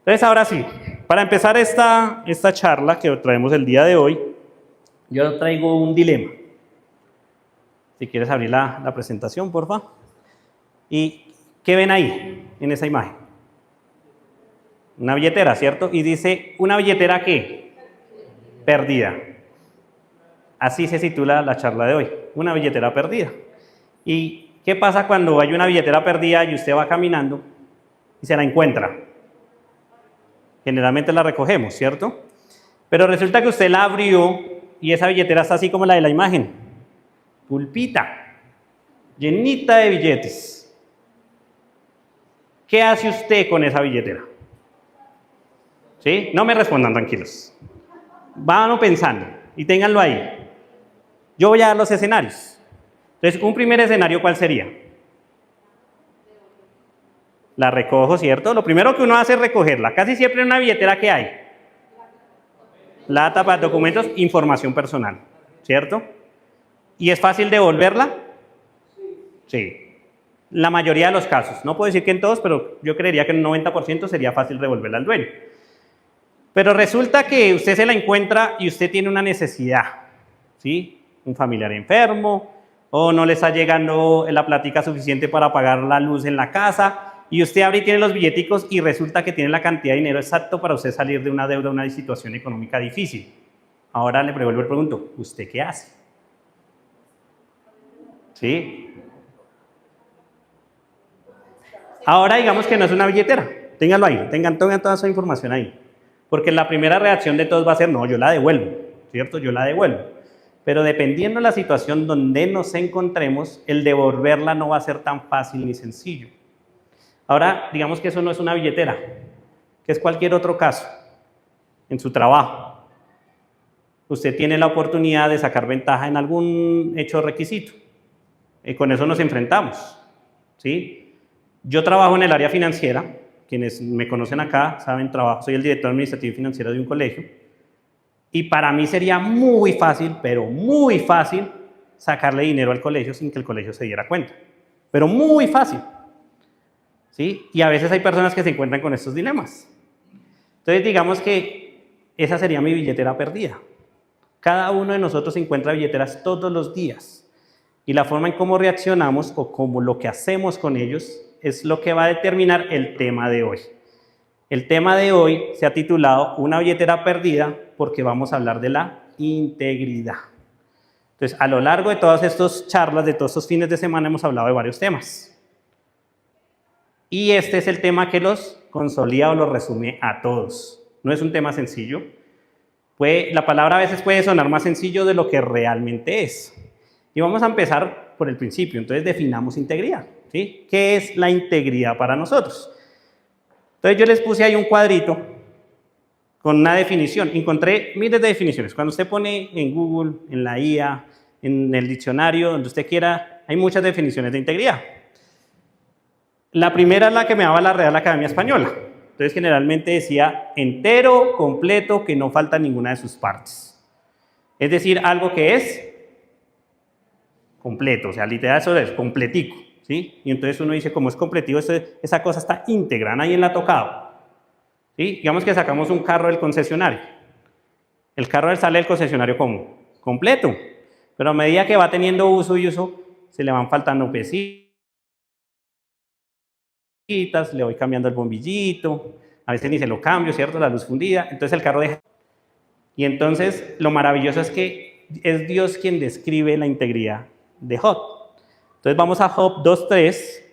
Entonces, ahora sí, para empezar esta charla que traemos el día de hoy, yo traigo un dilema. Si quieres abrir la presentación, por favor. ¿Y qué ven ahí, en esa imagen? Una billetera, ¿cierto? Y dice, ¿una billetera qué? Perdida. Así se titula la charla de hoy, una billetera perdida. ¿Y qué pasa cuando hay una billetera perdida y usted va caminando y se la encuentra? Generalmente la recogemos, ¿cierto? Pero resulta que usted la abrió y esa billetera está así como la de la imagen. Pulpita, llenita de billetes. ¿Qué hace usted con esa billetera? ¿Sí? No me respondan, tranquilos. Van pensando y ténganlo ahí. Yo voy a dar los escenarios. Entonces, un primer escenario, ¿cuál sería? La recojo, ¿cierto? Lo primero que uno hace es recogerla. Casi siempre en una billetera, ¿qué hay? La tapa de documentos, información personal, ¿cierto? ¿Y es fácil devolverla? Sí. La mayoría de los casos. No puedo decir que en todos, pero yo creería que en un 90% sería fácil devolverla al dueño. Pero resulta que usted se la encuentra y usted tiene una necesidad, ¿sí? Un familiar enfermo, o no le está llegando la plática suficiente para pagar la luz en la casa, y usted abre y tiene los billeticos y resulta que tiene la cantidad de dinero exacto para usted salir de una deuda, una situación económica difícil. Ahora le vuelvo y pregunto, ¿usted qué hace? ¿Sí? Ahora digamos que no es una billetera, ténganlo ahí, tengan toda esa información ahí. Porque la primera reacción de todos va a ser, no, yo la devuelvo, ¿cierto? Yo la devuelvo. Pero dependiendo de la situación donde nos encontremos, el devolverla no va a ser tan fácil ni sencillo. Ahora, digamos que eso no es una billetera, que es cualquier otro caso, en su trabajo. Usted tiene la oportunidad de sacar ventaja en algún hecho requisito. Con eso nos enfrentamos, ¿sí? Yo trabajo en el área financiera. Quienes me conocen acá saben, soy el director administrativo y financiero de un colegio. Y para mí sería muy fácil, pero muy fácil, sacarle dinero al colegio sin que el colegio se diera cuenta. Pero muy fácil. ¿Sí? Y a veces hay personas que se encuentran con estos dilemas. Entonces, digamos que esa sería mi billetera perdida. Cada uno de nosotros encuentra billeteras todos los días. Y la forma en cómo reaccionamos o cómo lo que hacemos con ellos es lo que va a determinar el tema de hoy. El tema de hoy se ha titulado Una billetera perdida porque vamos a hablar de la integridad. Entonces, a lo largo de todas estas charlas, de todos estos fines de semana, hemos hablado de varios temas. Y este es el tema que los consolida o los resume a todos. No es un tema sencillo. La palabra a veces puede sonar más sencillo de lo que realmente es. Y vamos a empezar por el principio. Entonces, definamos integridad. ¿Sí? ¿Qué es la integridad para nosotros? Entonces, yo les puse ahí un cuadrito con una definición. Encontré miles de definiciones. Cuando usted pone en Google, en la IA, en el diccionario, donde usted quiera, hay muchas definiciones de integridad. La primera es la que me daba la Real Academia Española. Entonces, generalmente decía entero, completo, que no falta ninguna de sus partes. Es decir, algo que es completo, o sea, literal eso es completico, ¿sí? Y entonces uno dice, como es completivo, esa cosa está íntegra, nadie la ha tocado. ¿Sí? Digamos que sacamos un carro del concesionario. El carro sale del concesionario como completo, pero a medida que va teniendo uso y uso, se le van faltando pesitas, le voy cambiando el bombillito, a veces ni se lo cambio, ¿cierto? La luz fundida, entonces el carro deja. Y entonces lo maravilloso es que es Dios quien describe la integridad de Job. Entonces vamos a Job 2:3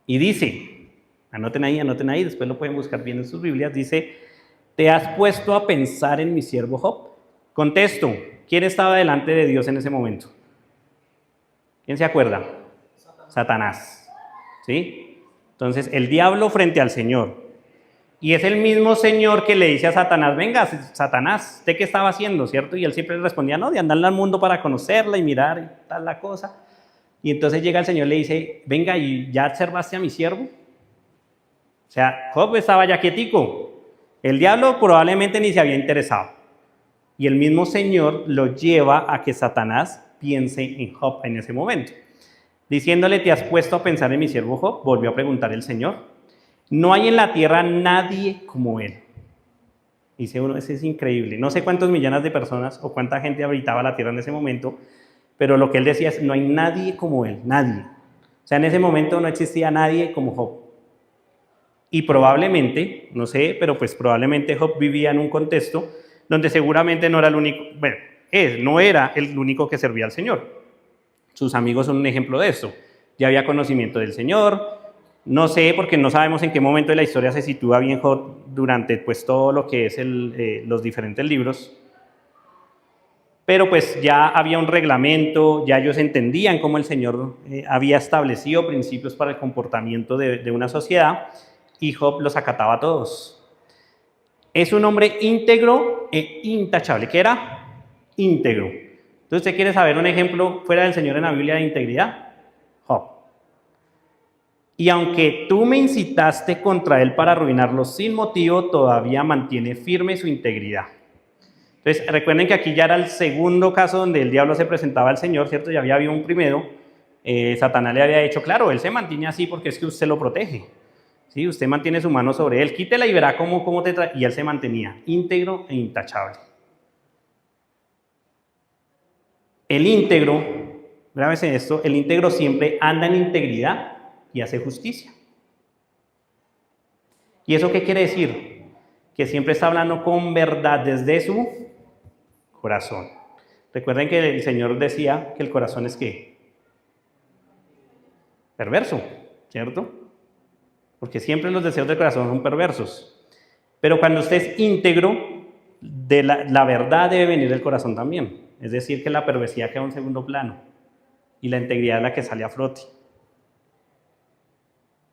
y dice, anoten ahí, después lo pueden buscar bien en sus Biblias, dice, ¿te has puesto a pensar en mi siervo Job? Contesto, ¿quién estaba delante de Dios en ese momento? ¿Quién se acuerda? Satanás. ¿Sí? Entonces, el diablo frente al Señor. Y es el mismo Señor que le dice a Satanás, venga, Satanás, ¿usted qué estaba haciendo, cierto? Y él siempre le respondía, no, de andarle al mundo para conocerla y mirar y tal la cosa. Y entonces llega el Señor y le dice, venga, ¿y ya observaste a mi siervo? O sea, Job estaba ya quietico. El diablo probablemente ni se había interesado. Y el mismo Señor lo lleva a que Satanás piense en Job en ese momento. Diciéndole, ¿te has puesto a pensar en mi siervo Job? Volvió a preguntar el Señor. no hay en la tierra nadie como él. Dice uno, ese es increíble. No sé cuántos millones de personas o cuánta gente habitaba la tierra en ese momento, pero lo que él decía es, no hay nadie como él, nadie. O sea, en ese momento no existía nadie como Job. Y probablemente, no sé, pero pues probablemente Job vivía en un contexto donde seguramente no era el único, bueno, no era el único que servía al Señor. Sus amigos son un ejemplo de esto. Ya había conocimiento del Señor. No sé, porque no sabemos en qué momento de la historia se sitúa bien Job durante pues todo lo que es los diferentes libros. Pero pues ya había un reglamento, ya ellos entendían cómo el Señor había establecido principios para el comportamiento de una sociedad, y Job los acataba a todos. Es un hombre íntegro e intachable. ¿Qué era? Íntegro. Entonces, ¿usted quiere saber un ejemplo fuera del Señor en la Biblia de integridad? Job. Y aunque tú me incitaste contra él para arruinarlo sin motivo, todavía mantiene firme su integridad. Entonces, recuerden que aquí ya era el segundo caso donde el diablo se presentaba al Señor, ¿cierto? Ya había habido un primero. Satanás le había dicho, claro, él se mantiene así porque es que usted lo protege. ¿Sí? Usted mantiene su mano sobre él, quítela y verá cómo te trae. Y él se mantenía íntegro e intachable. El íntegro, grábese esto, el íntegro siempre anda en integridad y hace justicia. ¿Y eso qué quiere decir? Que siempre está hablando con verdad desde su corazón. Recuerden que el Señor decía que el corazón es ¿qué? Perverso, ¿cierto? Porque siempre los deseos del corazón son perversos. Pero cuando usted es íntegro, la verdad debe venir del corazón también. Es decir, que la perversidad queda en un segundo plano y la integridad es la que sale a flote.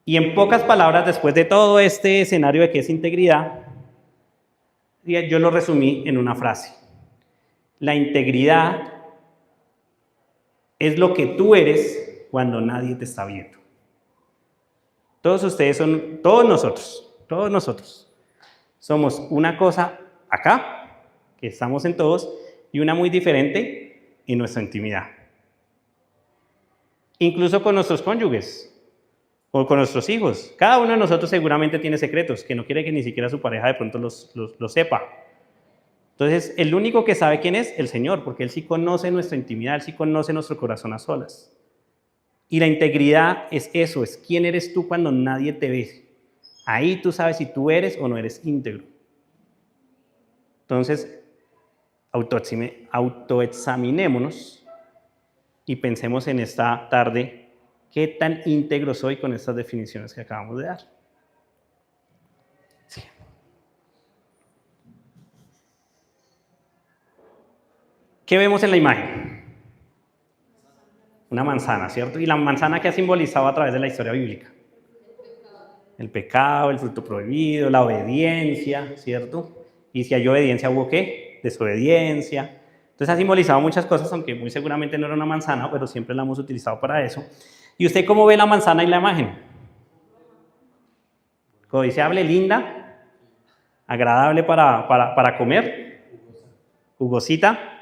Y en pocas palabras, después de todo este escenario de qué es integridad, yo lo resumí en una frase. La integridad es lo que tú eres cuando nadie te está viendo. Todos ustedes son, todos nosotros, somos una cosa acá, que estamos en todos, y una muy diferente en nuestra intimidad. Incluso con nuestros cónyuges o con nuestros hijos. Cada uno de nosotros seguramente tiene secretos, que no quiere que ni siquiera su pareja de pronto los sepa. Entonces, el único que sabe quién es, el Señor, porque Él sí conoce nuestra intimidad, Él sí conoce nuestro corazón a solas. Y la integridad es eso, es quién eres tú cuando nadie te ve. Ahí tú sabes si tú eres o no eres íntegro. Entonces, autoexaminémonos y pensemos en esta tarde qué tan íntegro soy con estas definiciones que acabamos de dar. Sí. ¿Qué vemos en la imagen? Una manzana, ¿cierto? Y la manzana que ha simbolizado a través de la historia bíblica. El pecado, el fruto prohibido, la obediencia, ¿cierto? Y si hay obediencia, ¿hubo qué? Desobediencia. Entonces ha simbolizado muchas cosas, aunque muy seguramente no era una manzana, pero siempre la hemos utilizado para eso. ¿Y usted cómo ve la manzana y la imagen? Codiciable, linda, agradable para comer, jugosita.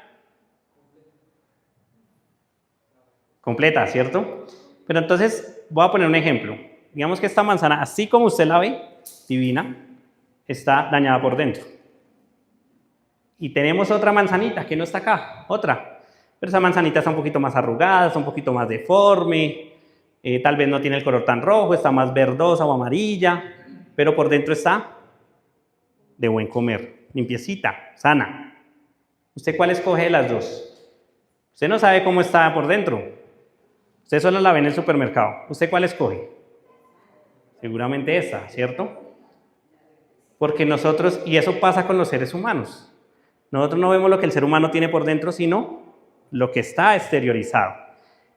Completa, ¿cierto? Pero entonces voy a poner un ejemplo. Digamos que esta manzana, así como usted la ve, divina, está dañada por dentro. Y tenemos otra manzanita que no está acá, otra. Pero esa manzanita está un poquito más arrugada, está un poquito más deforme, tal vez no tiene el color tan rojo, está más verdosa o amarilla, pero por dentro está de buen comer, limpiecita, sana. ¿Usted cuál escoge de las dos? Usted no sabe cómo está por dentro. Usted solo la ve en el supermercado. ¿Usted cuál escoge? Seguramente esta, ¿cierto? Porque nosotros, y eso pasa con los seres humanos, nosotros no vemos lo que el ser humano tiene por dentro, sino lo que está exteriorizado.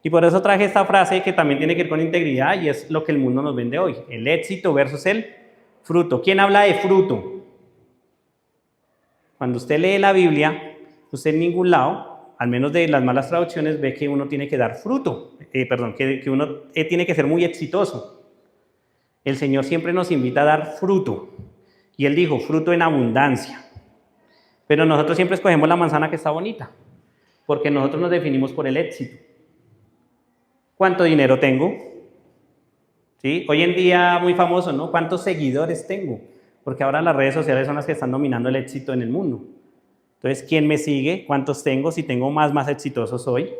Y por eso traje esta frase que también tiene que ver con integridad y es lo que el mundo nos vende hoy. El éxito versus el fruto. ¿Quién habla de fruto? Cuando usted lee la Biblia, usted en ningún lado, al menos de las malas traducciones, ve que uno tiene que dar fruto, que uno tiene que ser muy exitoso. El Señor siempre nos invita a dar fruto, y Él dijo, fruto en abundancia. Pero nosotros siempre escogemos la manzana que está bonita, porque nosotros nos definimos por el éxito. ¿Cuánto dinero tengo? ¿Sí? Hoy en día muy famoso, ¿no? ¿Cuántos seguidores tengo? Porque ahora las redes sociales son las que están dominando el éxito en el mundo. Entonces, ¿quién me sigue? ¿Cuántos tengo? Si tengo más exitoso soy.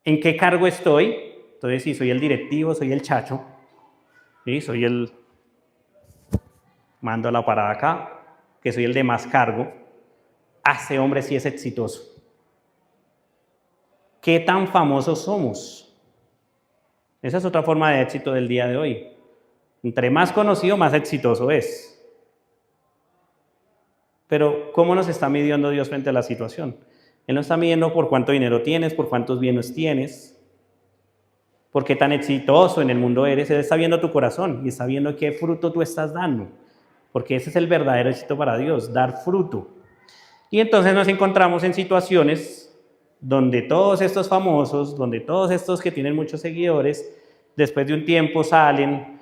¿En qué cargo estoy? Entonces, si soy el directivo, soy el chacho, ¿sí? Soy el mando la parada acá, que soy el de más cargo. Ese hombre sí es exitoso. ¿Qué tan famosos somos? Esa es otra forma de éxito del día de hoy. Entre más conocido, más exitoso es. Pero, ¿cómo nos está midiendo Dios frente a la situación? Él no está midiendo por cuánto dinero tienes, por cuántos bienes tienes, por qué tan exitoso en el mundo eres. Él está viendo tu corazón y está viendo qué fruto tú estás dando. Porque ese es el verdadero éxito para Dios, dar fruto. Y entonces nos encontramos en situaciones donde todos estos famosos, donde todos estos que tienen muchos seguidores, después de un tiempo salen,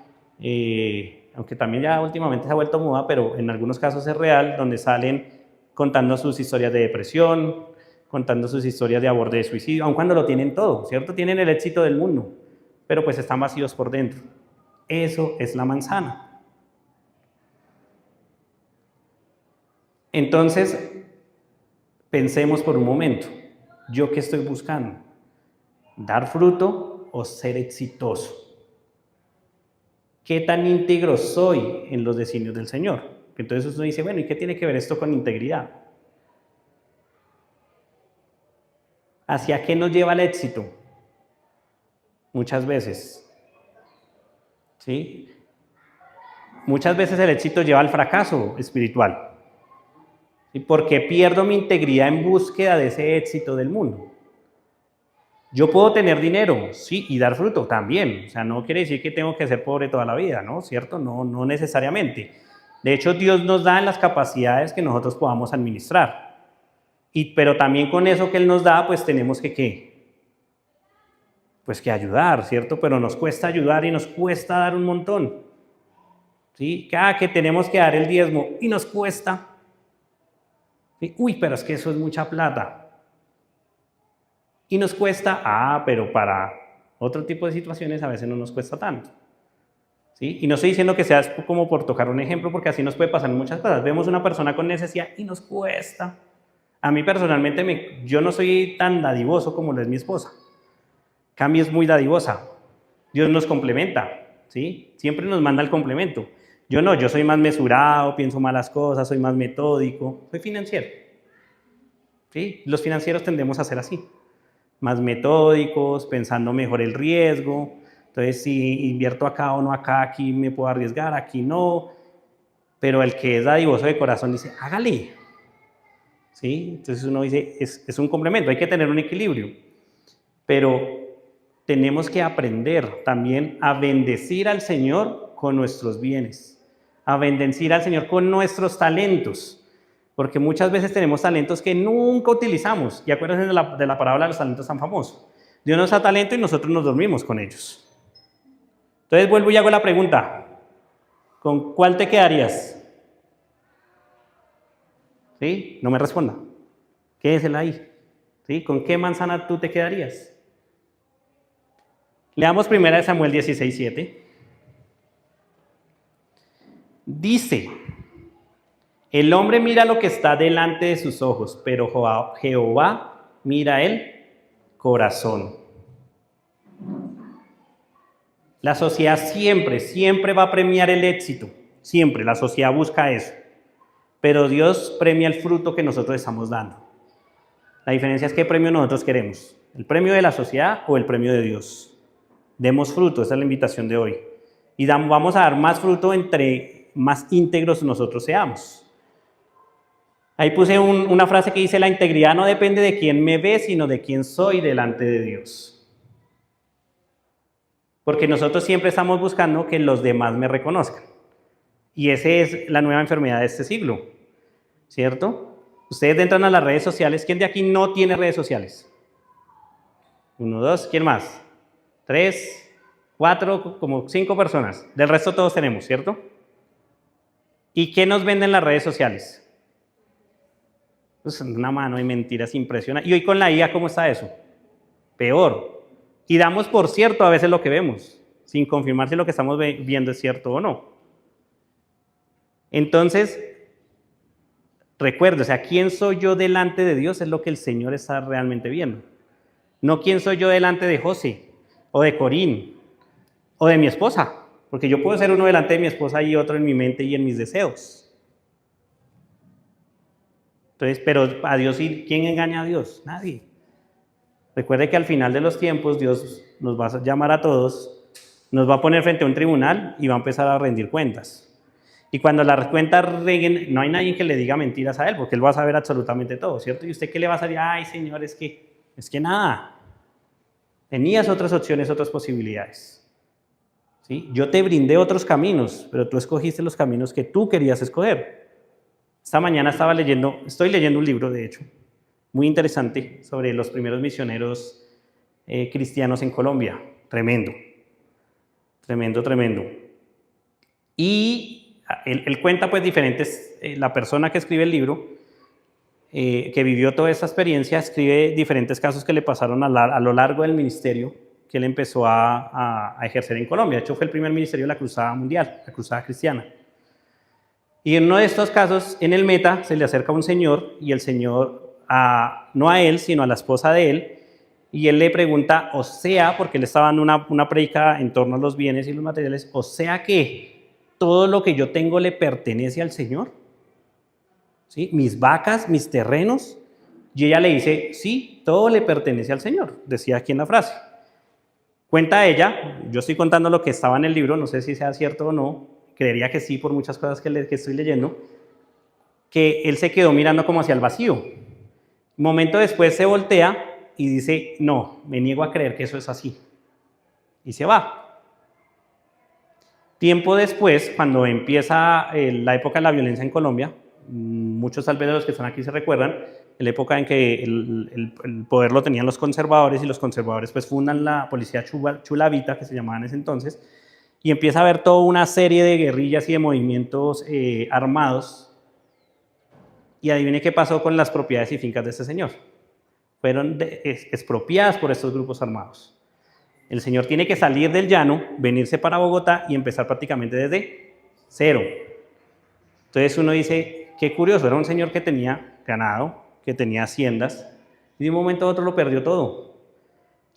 aunque también ya últimamente se ha vuelto moda, pero en algunos casos es real, donde salen contando sus historias de depresión, contando sus historias de aborde de suicidio, aun cuando lo tienen todo, ¿cierto? Tienen el éxito del mundo, pero pues están vacíos por dentro. Eso es la manzana. Entonces, pensemos por un momento, ¿yo qué estoy buscando? ¿Dar fruto o ser exitoso? ¿Qué tan íntegro soy en los designios del Señor? Entonces uno dice, bueno, ¿y qué tiene que ver esto con integridad? ¿Hacia qué nos lleva el éxito? Muchas veces. ¿Sí? Muchas veces el éxito lleva al fracaso espiritual. ¿Sí? Porque pierdo mi integridad en búsqueda de ese éxito del mundo. Yo puedo tener dinero, sí, y dar fruto también. O sea, no quiere decir que tengo que ser pobre toda la vida, ¿no? ¿Cierto? No necesariamente. De hecho, Dios nos da las capacidades que nosotros podamos administrar. Pero también con eso que Él nos da, pues tenemos que, ¿qué? Pues que ayudar, ¿cierto? Pero nos cuesta ayudar y nos cuesta dar un montón. ¿Sí? Que tenemos que dar el diezmo y nos cuesta. ¿Sí? Uy, pero es que eso es mucha plata. Y nos cuesta, pero para otro tipo de situaciones a veces no nos cuesta tanto. ¿Sí? Y no estoy diciendo que sea como por tocar un ejemplo, porque así nos puede pasar en muchas cosas. Vemos una persona con necesidad y nos cuesta. A mí personalmente, yo no soy tan dadivoso como lo es mi esposa. Cami es muy dadivosa. Dios nos complementa, ¿sí? Siempre nos manda el complemento. Yo no, yo soy más mesurado, pienso más las cosas, soy más metódico, soy financiero. ¿Sí? Los financieros tendemos a ser así. Más metódicos, pensando mejor el riesgo. Entonces, si invierto acá o no acá, aquí me puedo arriesgar, aquí no. Pero el que es dadivoso de corazón dice, hágale. ¿Sí? Entonces uno dice, es un complemento, hay que tener un equilibrio. Pero tenemos que aprender también a bendecir al Señor con nuestros bienes, a bendecir al Señor con nuestros talentos. Porque muchas veces tenemos talentos que nunca utilizamos. Y acuérdense de la parábola de los talentos tan famosos. Dios nos da talento y nosotros nos dormimos con ellos. Entonces vuelvo y hago la pregunta. ¿Con cuál te quedarías? ¿Sí? No me responda. Quédesela ahí. ¿Sí? ¿Con qué manzana tú te quedarías? Leamos 1 Samuel 16:7. Dice... El hombre mira lo que está delante de sus ojos, pero Jehová mira el corazón. La sociedad siempre va a premiar el éxito. Siempre, la sociedad busca eso. Pero Dios premia el fruto que nosotros estamos dando. La diferencia es qué premio nosotros queremos. ¿El premio de la sociedad o el premio de Dios? Demos fruto, esa es la invitación de hoy. Y vamos a dar más fruto entre más íntegros nosotros seamos. Ahí puse una frase que dice, la integridad no depende de quién me ve, sino de quién soy delante de Dios. Porque nosotros siempre estamos buscando que los demás me reconozcan. Y esa es la nueva enfermedad de este siglo, ¿cierto? Ustedes entran a las redes sociales. ¿Quién de aquí no tiene redes sociales? 1, 2, ¿quién más? 3, 4, como 5 personas. Del resto todos tenemos, ¿cierto? ¿Y qué nos venden las redes sociales? Pues una mano de mentiras impresiona. Y hoy con la IA, ¿cómo está eso? Peor. Y damos por cierto a veces lo que vemos, sin confirmar si lo que estamos viendo es cierto o no. Entonces, recuerdo, o sea, ¿quién soy yo delante de Dios? Es lo que el Señor está realmente viendo. No quién soy yo delante de José, o de Corín, o de mi esposa. Porque yo puedo ser uno delante de mi esposa y otro en mi mente y en mis deseos. Entonces, pero a Dios, ¿quién engaña a Dios? Nadie. Recuerde que al final de los tiempos Dios nos va a llamar a todos, nos va a poner frente a un tribunal y va a empezar a rendir cuentas. Y cuando las cuentas reguen, no hay nadie que le diga mentiras a él, porque él va a saber absolutamente todo, ¿cierto? ¿Y usted qué le va a salir? Ay, Señor, es que nada. Tenías otras opciones, otras posibilidades. ¿Sí? Yo te brindé otros caminos, pero tú escogiste los caminos que tú querías escoger. Esta mañana estoy leyendo un libro, de hecho, muy interesante, sobre los primeros misioneros cristianos en Colombia. Tremendo, tremendo, tremendo. Y él cuenta pues diferentes, la persona que escribe el libro, que vivió toda esa experiencia, escribe diferentes casos que le pasaron a lo largo del ministerio que él empezó a ejercer en Colombia. De hecho, fue el primer ministerio de la Cruzada Mundial, la Cruzada Cristiana. Y en uno de estos casos, en el Meta, se le acerca un señor y el señor, no a él, sino a la esposa de él, y él le pregunta, o sea, porque él estaba dando una prédica en torno a los bienes y los materiales, o sea que todo lo que yo tengo le pertenece al Señor, ¿sí? Mis vacas, mis terrenos. Y ella le dice, sí, todo le pertenece al Señor, decía aquí en la frase. Cuenta ella, yo estoy contando lo que estaba en el libro, no sé si sea cierto o no, creería que sí por muchas cosas que estoy leyendo, que él se quedó mirando como hacia el vacío. Un momento después se voltea y dice, no, me niego a creer que eso es así. Y se va. Tiempo después, cuando empieza la época de la violencia en Colombia, muchos tal vez de los que están aquí se recuerdan, en la época en que el poder lo tenían los conservadores y los conservadores pues fundan la policía chulavita, que se llamaba en ese entonces, y empieza a haber toda una serie de guerrillas y de movimientos armados. Y adivine qué pasó con las propiedades y fincas de este señor. Fueron expropiadas por estos grupos armados. El señor tiene que salir del llano, venirse para Bogotá y empezar prácticamente desde cero. Entonces uno dice, qué curioso, era un señor que tenía ganado, que tenía haciendas, y de un momento a otro lo perdió todo.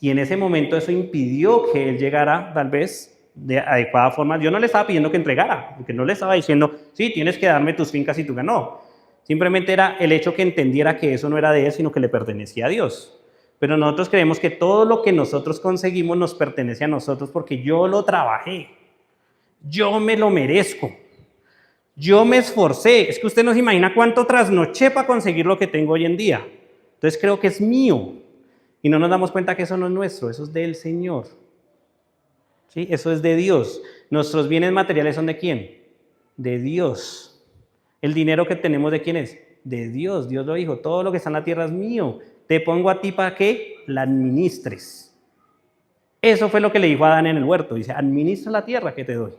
Y en ese momento eso impidió que él llegara, tal vez, de adecuada forma. Yo no le estaba pidiendo que entregara, porque no le estaba diciendo, sí, tienes que darme tus fincas y tu ganado. Simplemente era el hecho que entendiera que eso no era de él, sino que le pertenecía a Dios. Pero nosotros creemos que todo lo que nosotros conseguimos nos pertenece a nosotros porque yo lo trabajé, yo me lo merezco, yo me esforcé. Es que usted no se imagina cuánto trasnoché para conseguir lo que tengo hoy en día. Entonces creo que es mío y no nos damos cuenta que eso no es nuestro, eso es del Señor. ¿Sí? Eso es de Dios. Nuestros bienes materiales son ¿de quién? De Dios. ¿El dinero que tenemos de quién es? De Dios. Dios lo dijo, todo lo que está en la tierra es mío. Te pongo a ti para que la administres. Eso fue lo que le dijo a Adán en el huerto. Dice, administra la tierra que te doy.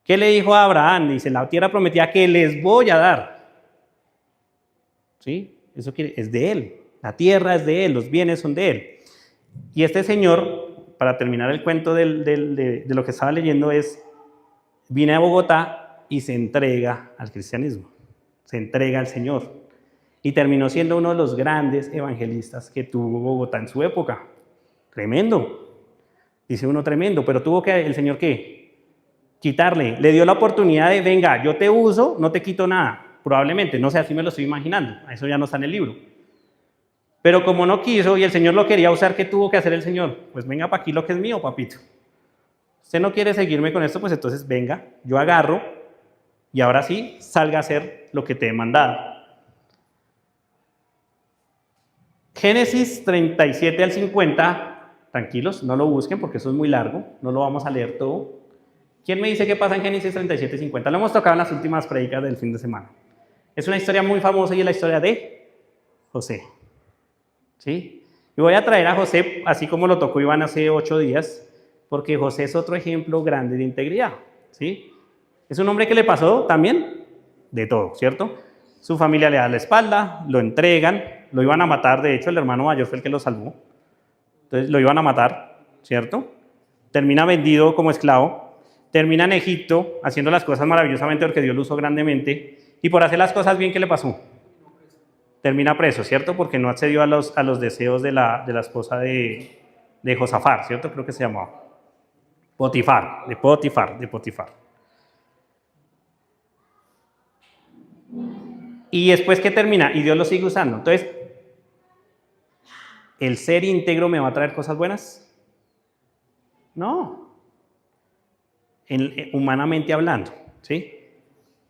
¿Qué le dijo a Abraham? Dice, la tierra prometida que les voy a dar. ¿Sí? Eso es de él. La tierra es de él, los bienes son de él. Y este señor, para terminar el cuento de lo que estaba leyendo, viene a Bogotá y se entrega al cristianismo. Se entrega al Señor. Y terminó siendo uno de los grandes evangelistas que tuvo Bogotá en su época. Tremendo. Dice uno tremendo, pero tuvo que el Señor ¿qué? Quitarle. Le dio la oportunidad de, venga, yo te uso, no te quito nada. Probablemente, no sé, así me lo estoy imaginando. Eso ya no está en el libro. Pero como no quiso y el Señor lo quería usar, ¿qué tuvo que hacer el Señor? Pues venga para aquí lo que es mío, papito. Usted no quiere seguirme con esto, pues entonces venga, yo agarro y ahora sí salga a hacer lo que te he mandado. Génesis 37 al 50, tranquilos, no lo busquen porque eso es muy largo, no lo vamos a leer todo. ¿Quién me dice qué pasa en Génesis 37 y 50? Lo hemos tocado en las últimas predicas del fin de semana. Es una historia muy famosa y es la historia de José. ¿Sí? Y voy a traer a José, así como lo tocó Iván hace 8 días, porque José es otro ejemplo grande de integridad. ¿Sí? Es un hombre que le pasó también de todo, ¿cierto? Su familia le da la espalda, lo entregan, lo iban a matar, de hecho el hermano mayor fue el que lo salvó, entonces lo iban a matar, ¿cierto? termina vendido como esclavo, termina en Egipto haciendo las cosas maravillosamente porque Dios lo usó grandemente, y por hacer las cosas bien, ¿qué le pasó? Termina preso, ¿cierto? Porque no accedió a los deseos de la esposa de Josafat, ¿cierto? Creo que se llamaba Potifar, de Potifar. Y después, ¿qué termina? Y Dios lo sigue usando. Entonces, ¿el ser íntegro me va a traer cosas buenas? No. Humanamente hablando, ¿sí?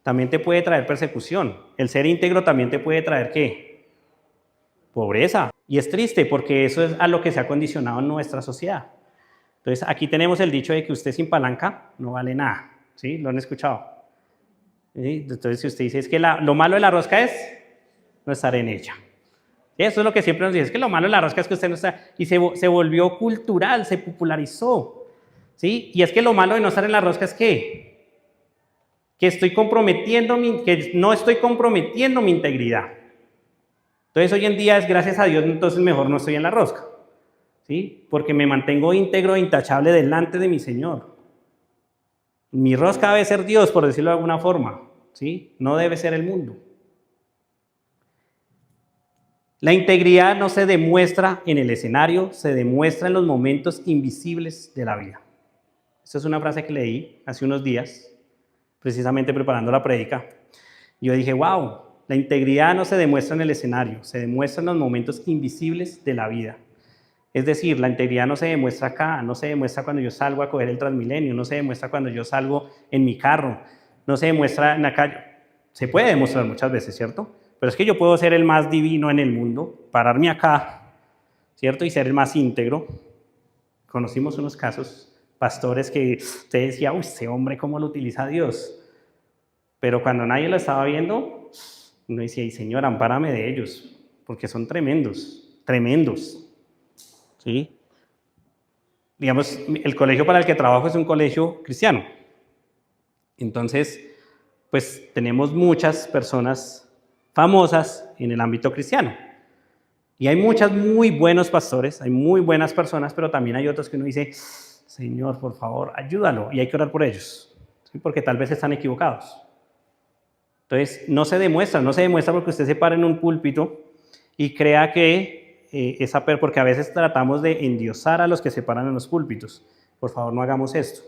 También te puede traer persecución. El ser íntegro también te puede traer, ¿qué? Pobreza. Y es triste porque eso es a lo que se ha condicionado en nuestra sociedad. Entonces, aquí tenemos el dicho de que usted sin palanca no vale nada, ¿sí? ¿Lo han escuchado? ¿Sí? Entonces, si usted dice, es que lo malo de la rosca es no estar en ella. Eso es lo que siempre nos dice, es que lo malo de la rosca es que usted no está, y se volvió cultural, se popularizó, ¿sí? Y es que lo malo de no estar en la rosca es que no estoy comprometiendo mi integridad. Entonces, hoy en día es gracias a Dios, entonces mejor no estoy en la rosca, ¿sí? Porque me mantengo íntegro e intachable delante de mi Señor. Mi rosca debe ser Dios, por decirlo de alguna forma, ¿sí? No debe ser el mundo. La integridad no se demuestra en el escenario, se demuestra en los momentos invisibles de la vida. Esta es una frase que leí hace unos días, precisamente preparando la prédica. Yo dije, wow, la integridad no se demuestra en el escenario, se demuestra en los momentos invisibles de la vida. Es decir, la integridad no se demuestra acá, no se demuestra cuando yo salgo a coger el Transmilenio, no se demuestra cuando yo salgo en mi carro, no se demuestra en la calle. Se puede demostrar muchas veces, ¿cierto? Pero es que yo puedo ser el más divino en el mundo, pararme acá, ¿cierto? Y ser el más íntegro. Conocimos unos casos, pastores que usted decía, uy, ese hombre, ¿cómo lo utiliza Dios? Pero cuando nadie lo estaba viendo, uno decía, Señor, ampárame de ellos, porque son tremendos, tremendos. ¿Sí? Digamos, el colegio para el que trabajo es un colegio cristiano. Entonces, pues tenemos muchas personas famosas en el ámbito cristiano. Y hay muchos muy buenos pastores, hay muy buenas personas, pero también hay otros que uno dice, Señor, por favor, ayúdalo. Y hay que orar por ellos, ¿sí? Porque tal vez están equivocados. Entonces, no se demuestra porque usted se para en un púlpito y crea que porque a veces tratamos de endiosar a los que se paran en los púlpitos. Por favor, no hagamos esto,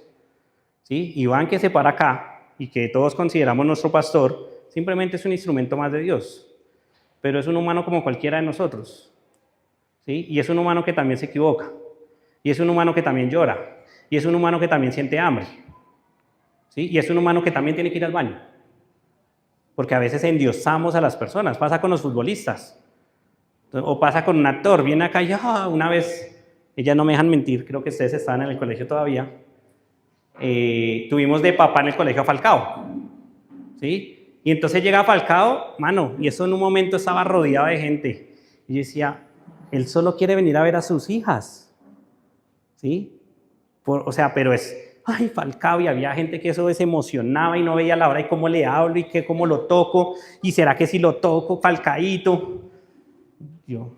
¿sí? Iván, que se para acá y que todos consideramos nuestro pastor, simplemente es un instrumento más de Dios, pero es un humano como cualquiera de nosotros, ¿sí? Y es un humano que también se equivoca, y es un humano que también llora, y es un humano que también siente hambre, ¿sí? Y es un humano que también tiene que ir al baño, porque a veces endiosamos a las personas. Pasa con los futbolistas, o pasa con un actor, viene acá y una vez, ellas no me dejan mentir, creo que ustedes estaban en el colegio todavía, tuvimos de papá en el colegio a Falcao, ¿sí? Y entonces llega Falcao, mano, y eso en un momento estaba rodeado de gente, y yo decía, él solo quiere venir a ver a sus hijas, ¿sí? Pero es, ay, Falcao, y había gente que eso se emocionaba y no veía la hora y cómo le hablo y cómo lo toco, y será que si lo toco, Falcaíto. Yo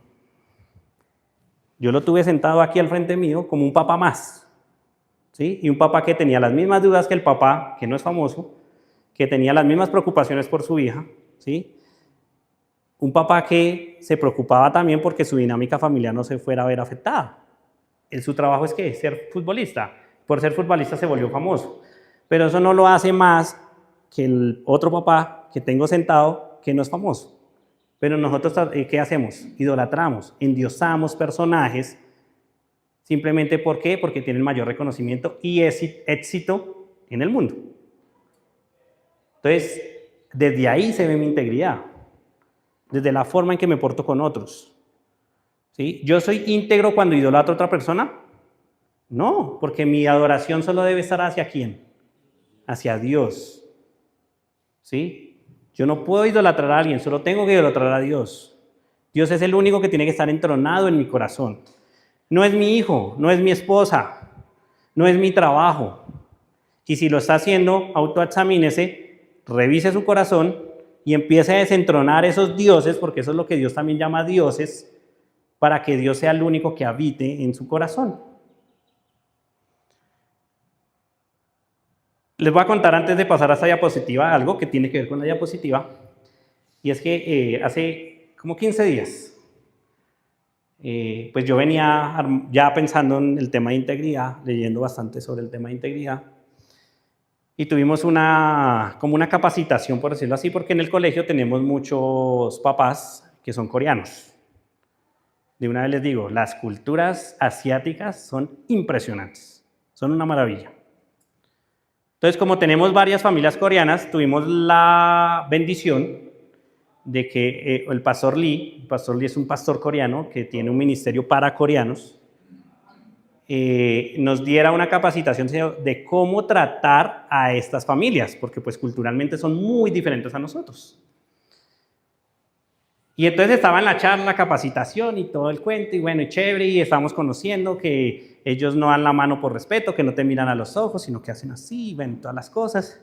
lo tuve sentado aquí al frente mío como un papá más, ¿sí? Y un papá que tenía las mismas dudas que el papá, que no es famoso, que tenía las mismas preocupaciones por su hija, ¿sí? Un papá que se preocupaba también porque su dinámica familiar no se fuera a ver afectada. Su trabajo es ¿qué? Ser futbolista. Por ser futbolista se volvió famoso. Pero eso no lo hace más que el otro papá que tengo sentado que no es famoso. Pero nosotros, ¿qué hacemos? Idolatramos, endiosamos personajes, simplemente ¿por qué? Porque tienen mayor reconocimiento y éxito en el mundo. Entonces, desde ahí se ve mi integridad, desde la forma en que me porto con otros. ¿Sí? ¿Yo soy íntegro cuando idolatro a otra persona? No, porque mi adoración solo debe estar ¿hacia quién? Hacia Dios. ¿Sí? Yo no puedo idolatrar a alguien, solo tengo que idolatrar a Dios. Dios es el único que tiene que estar entronado en mi corazón. No es mi hijo, no es mi esposa, no es mi trabajo. Y si lo está haciendo, autoexamínese, revise su corazón y empiece a desentronar esos dioses, porque eso es lo que Dios también llama dioses, para que Dios sea el único que habite en su corazón. Les voy a contar antes de pasar a esta diapositiva algo que tiene que ver con la diapositiva, y es que hace como 15 días, pues yo venía ya pensando en el tema de integridad, leyendo bastante sobre el tema de integridad, y tuvimos como una capacitación, por decirlo así, porque en el colegio tenemos muchos papás que son coreanos. De una vez les digo, las culturas asiáticas son impresionantes, son una maravilla. Entonces, como tenemos varias familias coreanas, tuvimos la bendición de que el pastor Lee es un pastor coreano que tiene un ministerio para coreanos, nos diera una capacitación de cómo tratar a estas familias, porque pues culturalmente son muy diferentes a nosotros. Y entonces estaba en la charla, capacitación y todo el cuento, y bueno, y chévere, y estamos conociendo que ellos no dan la mano por respeto, que no te miran a los ojos, sino que hacen así, ven todas las cosas.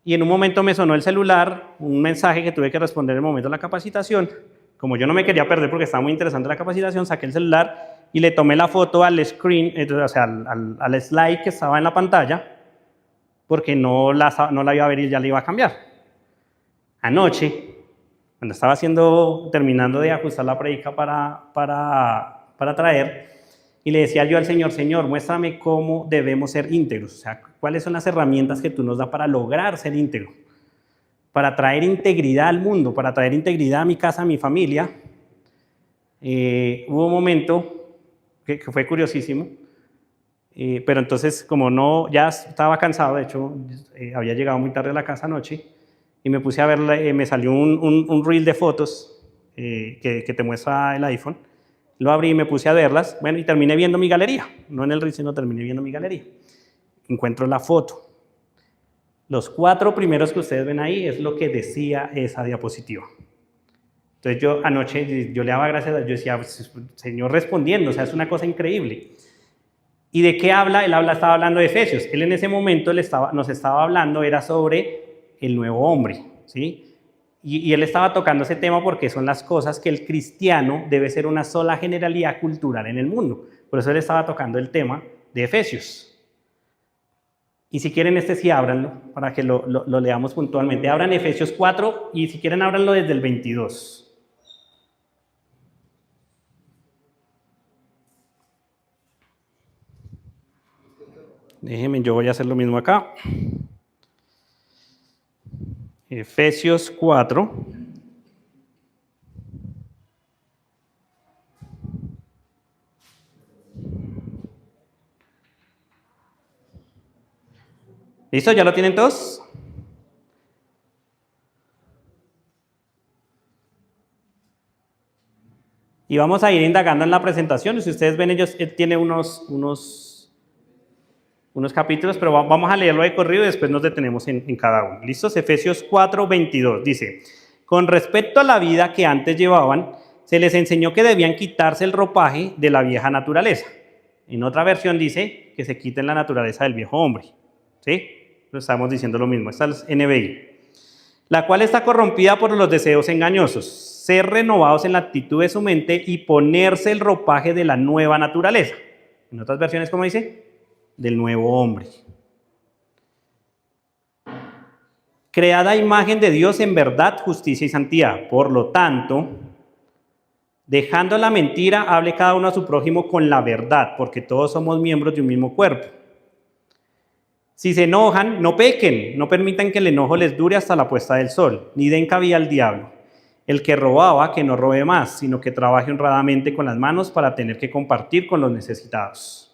Y en un momento me sonó el celular, un mensaje que tuve que responder en el momento de la capacitación. Como yo no me quería perder porque estaba muy interesante la capacitación, saqué el celular y le tomé la foto al screen, o sea, al slide que estaba en la pantalla, porque no la iba a ver y ya la iba a cambiar. Anoche, cuando estaba terminando de ajustar la predica para traer, y le decía yo al Señor, Señor, muéstrame cómo debemos ser íntegros, o sea, cuáles son las herramientas que tú nos das para lograr ser íntegro, para traer integridad al mundo, para traer integridad a mi casa, a mi familia. Hubo un momento que fue curiosísimo, pero entonces como no, ya estaba cansado, de hecho había llegado muy tarde a la casa anoche, y me puse a ver, me salió un reel de fotos que te muestra el iPhone. Lo abrí y me puse a verlas, bueno, y terminé viendo mi galería, no en el reel, sino terminé viendo mi galería. Encuentro la foto. Los 4 primeros que ustedes ven ahí es lo que decía esa diapositiva. Entonces yo anoche, yo le daba gracias a Dios, yo decía, Señor respondiendo, o sea, es una cosa increíble. ¿Y de qué habla? Estaba hablando de Efesios. Él en ese momento nos estaba hablando, era sobre el nuevo hombre, ¿sí? Y él estaba tocando ese tema porque son las cosas que el cristiano debe ser una sola generalidad cultural en el mundo. Por eso él estaba tocando el tema de Efesios. Y si quieren sí ábranlo para que lo leamos puntualmente. Abran Efesios 4 y si quieren ábranlo desde el 22. Déjenme, yo voy a hacer lo mismo acá. Efesios 4. ¿Listo? ¿Ya lo tienen todos? Y vamos a ir indagando en la presentación. Si ustedes ven, él tiene unos capítulos, pero vamos a leerlo de corrido y después nos detenemos en cada uno. ¿Listos? Efesios 4, 22. Dice, con respecto a la vida que antes llevaban, se les enseñó que debían quitarse el ropaje de la vieja naturaleza. En otra versión dice que se quiten la naturaleza del viejo hombre. ¿Sí? Pero estamos diciendo lo mismo. Esta es NBI. La cual está corrompida por los deseos engañosos. Ser renovados en la actitud de su mente y ponerse el ropaje de la nueva naturaleza. En otras versiones, ¿cómo dice? Del nuevo hombre. Creada a imagen de Dios en verdad, justicia y santidad. Por lo tanto, dejando la mentira, hable cada uno a su prójimo con la verdad, porque todos somos miembros de un mismo cuerpo. Si se enojan, no pequen, no permitan que el enojo les dure hasta la puesta del sol, ni den cabida al diablo. El que robaba, que no robe más, sino que trabaje honradamente con las manos para tener que compartir con los necesitados.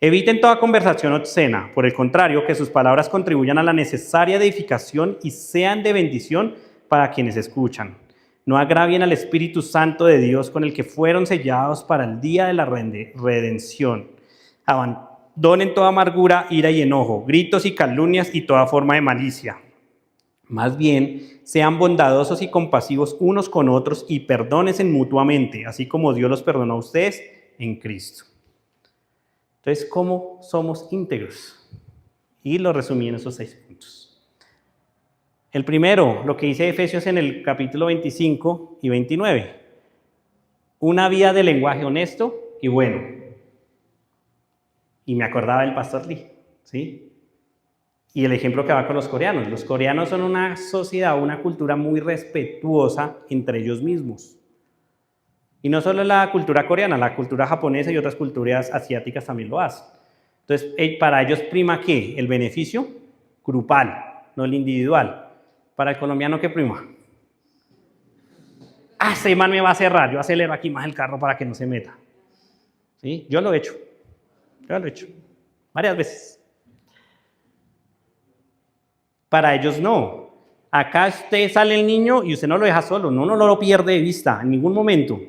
Eviten toda conversación obscena, por el contrario, que sus palabras contribuyan a la necesaria edificación y sean de bendición para quienes escuchan. No agravien al Espíritu Santo de Dios con el que fueron sellados para el día de la redención. Abandonen toda amargura, ira y enojo, gritos y calumnias y toda forma de malicia. Más bien, sean bondadosos y compasivos unos con otros y perdónense mutuamente, así como Dios los perdonó a ustedes en Cristo. Entonces, ¿cómo somos íntegros? Y lo resumí en esos 6 puntos. El primero, lo que dice Efesios en el capítulo 25 y 29. Una vida de lenguaje honesto y bueno. Y me acordaba del pastor Lee, ¿sí? Y el ejemplo que va con los coreanos. Los coreanos son una sociedad, una cultura muy respetuosa entre ellos mismos. Y no solo la cultura coreana, la cultura japonesa y otras culturas asiáticas también lo hacen. Entonces, para ellos prima ¿qué? El beneficio grupal, no el individual. Para el colombiano, ¿qué prima? Ah, ese man me va a cerrar, yo acelero aquí más el carro para que no se meta. ¿Sí? Yo lo he hecho varias veces. Para ellos no. Acá usted sale el niño y usted no lo deja solo, no lo pierde de vista en ningún momento.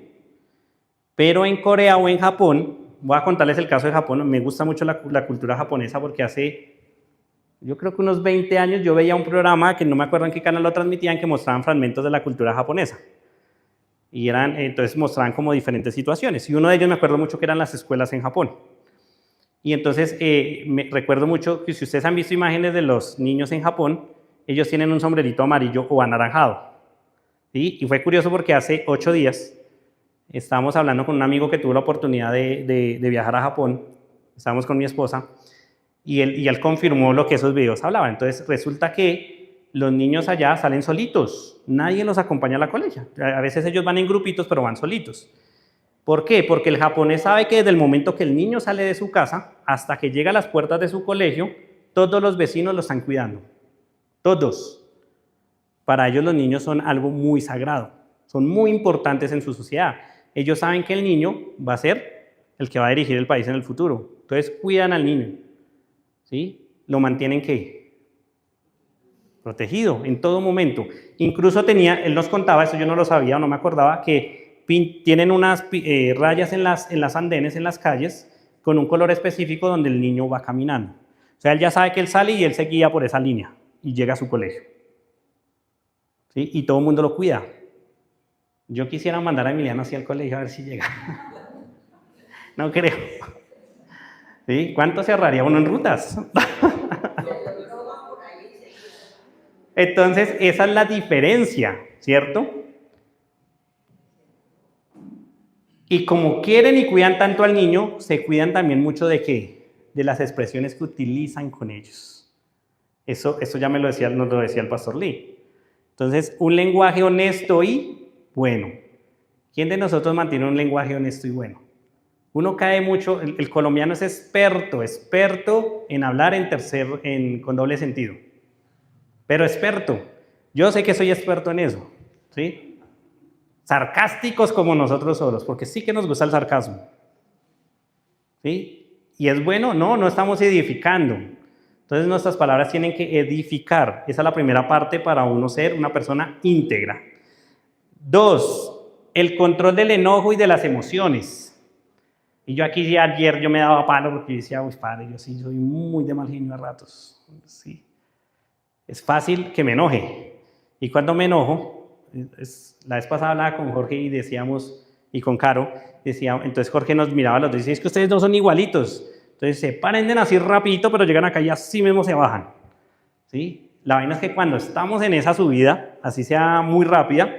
Pero en Corea o en Japón, voy a contarles el caso de Japón, me gusta mucho la cultura japonesa porque hace, yo creo que unos 20 años yo veía un programa que no me acuerdo en qué canal lo transmitían, que mostraban fragmentos de la cultura japonesa. Y entonces mostraban como diferentes situaciones. Y uno de ellos me acuerdo mucho que eran las escuelas en Japón. Y entonces me recuerdo mucho que si ustedes han visto imágenes de los niños en Japón, ellos tienen un sombrerito amarillo o anaranjado. ¿Sí? Y fue curioso porque hace 8 días estábamos hablando con un amigo que tuvo la oportunidad de viajar a Japón. Estábamos con mi esposa y él confirmó lo que esos videos hablaban. Entonces resulta que los niños allá salen solitos. Nadie los acompaña a la colegio. A veces ellos van en grupitos, pero van solitos. ¿Por qué? Porque el japonés sabe que desde el momento que el niño sale de su casa hasta que llega a las puertas de su colegio, todos los vecinos lo están cuidando. Todos. Para ellos los niños son algo muy sagrado. Son muy importantes en su sociedad. Ellos saben que el niño va a ser el que va a dirigir el país en el futuro. Entonces cuidan al niño. ¿Sí? Lo mantienen ¿qué? Protegido en todo momento. Incluso él nos contaba, eso yo no lo sabía o no me acordaba, que tienen unas rayas en las andenes, en las calles, con un color específico donde el niño va caminando. O sea, él ya sabe que él sale y él se guía por esa línea y llega a su colegio. ¿Sí? Y todo el mundo lo cuida. Yo quisiera mandar a Emiliano hacia el colegio a ver si llega. No creo. ¿Sí? ¿Cuánto se ahorraría uno en rutas? Entonces, esa es la diferencia, ¿cierto? Y como quieren y cuidan tanto al niño, se cuidan también mucho de ¿qué? De las expresiones que utilizan con ellos. Eso ya nos lo decía el pastor Lee. Entonces, un lenguaje honesto y bueno. ¿Quién de nosotros mantiene un lenguaje honesto y bueno? Uno cae mucho, el colombiano es experto en hablar con doble sentido. Pero experto. Yo sé que soy experto en eso, ¿sí? Sarcásticos como nosotros solos, porque sí que nos gusta el sarcasmo. ¿Sí? ¿Y es bueno? No estamos edificando. Entonces nuestras palabras tienen que edificar. Esa es la primera parte para uno ser una persona íntegra. 2, el control del enojo y de las emociones. Y yo aquí ayer yo me daba palo porque decía, uy, padre, yo sí soy muy de mal genio a ratos. Sí. Es fácil que me enoje. Y cuando me enojo, la vez pasada hablaba con Jorge y decíamos, y con Caro, entonces Jorge nos miraba a los dos y decía, es que ustedes no son igualitos. Entonces se prenden así rapidito, pero llegan acá y así mismo se bajan. ¿Sí? La vaina es que cuando estamos en esa subida, así sea muy rápida,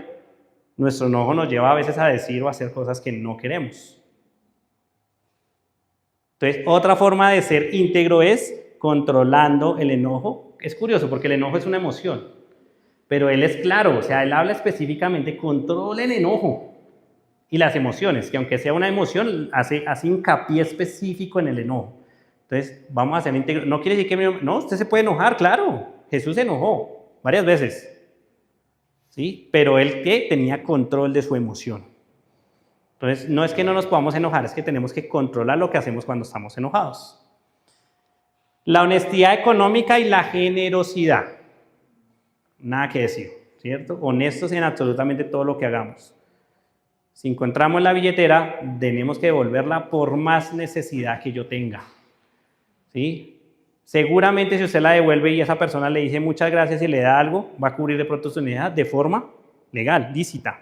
nuestro enojo nos lleva a veces a decir o a hacer cosas que no queremos. Entonces, otra forma de ser íntegro es controlando el enojo. Es curioso porque el enojo es una emoción, pero él es claro, o sea, él habla específicamente, controla el enojo y las emociones, que aunque sea una emoción, hace hincapié específico en el enojo. Entonces, vamos a ser íntegros. No quiere decir que no, usted se puede enojar, claro. Jesús se enojó varias veces, ¿sí? Pero él que tenía control de su emoción. Entonces, no es que no nos podamos enojar, es que tenemos que controlar lo que hacemos cuando estamos enojados. La honestidad económica y la generosidad. Nada que decir, ¿cierto? Honestos en absolutamente todo lo que hagamos. Si encontramos la billetera, tenemos que devolverla por más necesidad que yo tenga. ¿Sí? Seguramente si usted la devuelve y esa persona le dice muchas gracias y le da algo, va a cubrir de pronto su necesidad de forma legal, lícita.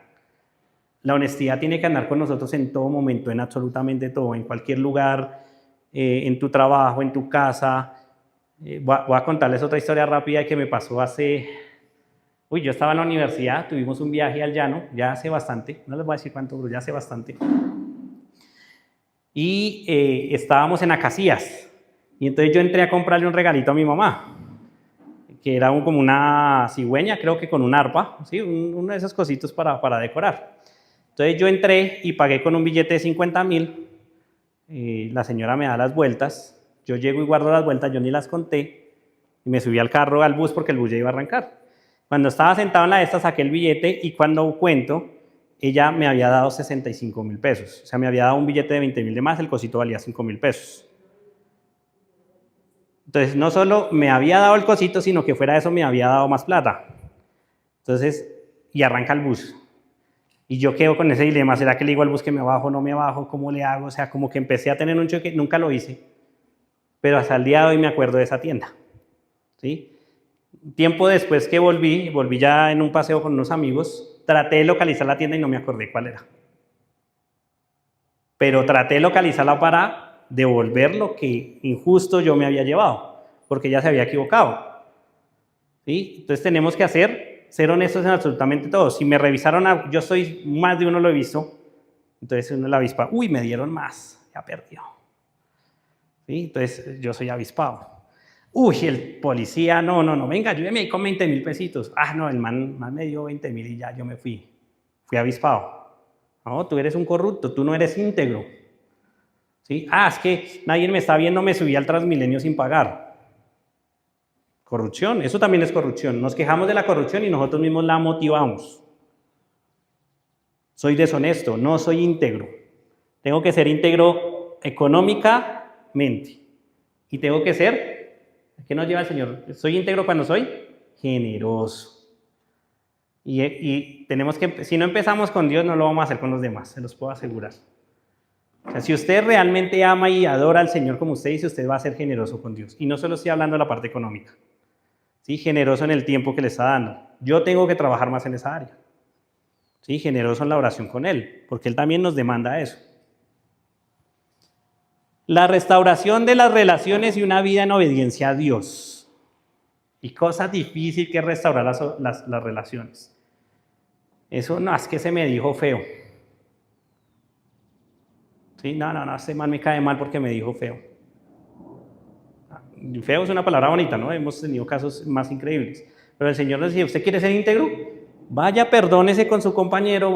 La honestidad tiene que andar con nosotros en todo momento, en absolutamente todo, en cualquier lugar, en tu trabajo, en tu casa. Voy a contarles otra historia rápida que me pasó hace... yo estaba en la universidad, tuvimos un viaje al llano, ya hace bastante, no les voy a decir cuánto, pero ya hace bastante. Y estábamos en Acacias, y entonces yo entré a comprarle un regalito a mi mamá. que era como una cigüeña, creo que con un arpa, ¿sí? Uno de esos cositos para decorar. Entonces yo entré y pagué con un billete de 50.000, la señora me da las vueltas, yo llego y guardo las vueltas, yo ni las conté, y me subí al carro, al bus, porque el bus ya iba a arrancar. Cuando estaba sentado en la de esta, saqué el billete, y cuando cuento, ella me había dado 65.000 pesos. O sea, me había dado un billete de 20.000 de más, el cosito valía 5.000 pesos. Entonces, no solo me había dado el cosito, sino que fuera de eso me había dado más plata. Entonces, y arranca el bus. Y yo quedo con ese dilema, ¿será que le digo al bus que me bajo, no me bajo? ¿Cómo le hago? O sea, como que empecé a tener un choque, nunca lo hice, pero hasta el día de hoy me acuerdo de esa tienda. ¿Sí? Tiempo después que volví ya en un paseo con unos amigos, traté de localizar la tienda y no me acordé cuál era. Pero traté de localizarla para devolver lo que injusto yo me había llevado, porque ella se había equivocado. ¿Sí? Entonces tenemos que ser honestos en absolutamente todo. Si me revisaron, yo soy, más de uno lo he visto, entonces uno la avispa, uy, me dieron más, ya perdió. ¿Sí? Entonces yo soy avispado. Uy, el policía, no, venga, ayúdeme ahí con 20.000 pesitos. Ah, no, el man me dio 20.000 y ya yo me fui avispado. No, tú eres un corrupto, tú no eres íntegro. ¿Sí? Ah, es que nadie me está viendo, me subí al Transmilenio sin pagar. Corrupción, eso también es corrupción. Nos quejamos de la corrupción y nosotros mismos la motivamos. Soy deshonesto, no soy íntegro. Tengo que ser íntegro económicamente. Y tengo que ser, ¿qué nos lleva el Señor? Soy íntegro cuando soy generoso. Y tenemos que, si no empezamos con Dios, no lo vamos a hacer con los demás, se los puedo asegurar. O sea, si usted realmente ama y adora al Señor como usted dice, usted va a ser generoso con Dios. Y no solo estoy hablando de la parte económica. ¿Sí? Generoso en el tiempo que le está dando. Yo tengo que trabajar más en esa área. ¿Sí? Generoso en la oración con Él, porque Él también nos demanda eso. La restauración de las relaciones y una vida en obediencia a Dios. Y cosa difícil que es restaurar las relaciones. Eso no, es que se me dijo feo. ¿Sí? No, este man me cae mal porque me dijo feo. Feo es una palabra bonita, ¿no? Hemos tenido casos más increíbles. Pero el Señor nos dice, ¿usted quiere ser íntegro? Vaya, perdónese con su compañero,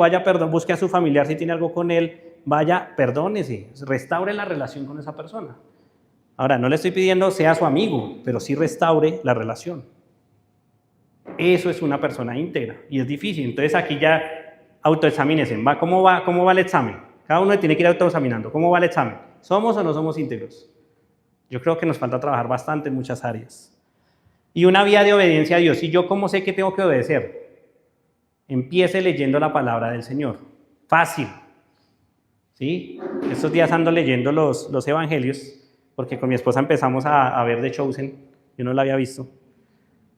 busque a su familiar si tiene algo con él, vaya, perdónese, restaure la relación con esa persona. Ahora, no le estoy pidiendo sea su amigo, pero sí restaure la relación. Eso es una persona íntegra y es difícil. Entonces aquí ya autoexamínense. ¿Cómo va el examen? Cada uno tiene que ir autoexaminando. ¿Cómo va el examen? ¿Somos o no somos íntegros? Yo creo que nos falta trabajar bastante en muchas áreas. Y una vía de obediencia a Dios. ¿Y yo cómo sé que tengo que obedecer? Empiece leyendo la palabra del Señor. Fácil. ¿Sí? Estos días ando leyendo los evangelios, porque con mi esposa empezamos a ver The Chosen. Yo no la había visto.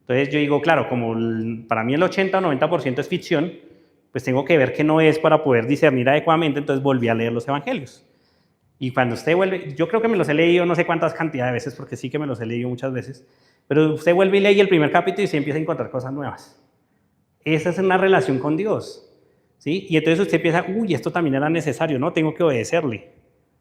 Entonces yo digo, claro, como para mí el 80 o 90% es ficción, pues tengo que ver que no es para poder discernir adecuadamente, entonces volví a leer los evangelios. Y cuando usted vuelve, yo creo que me los he leído no sé cuántas cantidades de veces, porque sí que me los he leído muchas veces, pero usted vuelve y lee el primer capítulo y se empieza a encontrar cosas nuevas. Esa es una relación con Dios, ¿sí? Y entonces usted piensa, uy, esto también era necesario, ¿no? Tengo que obedecerle.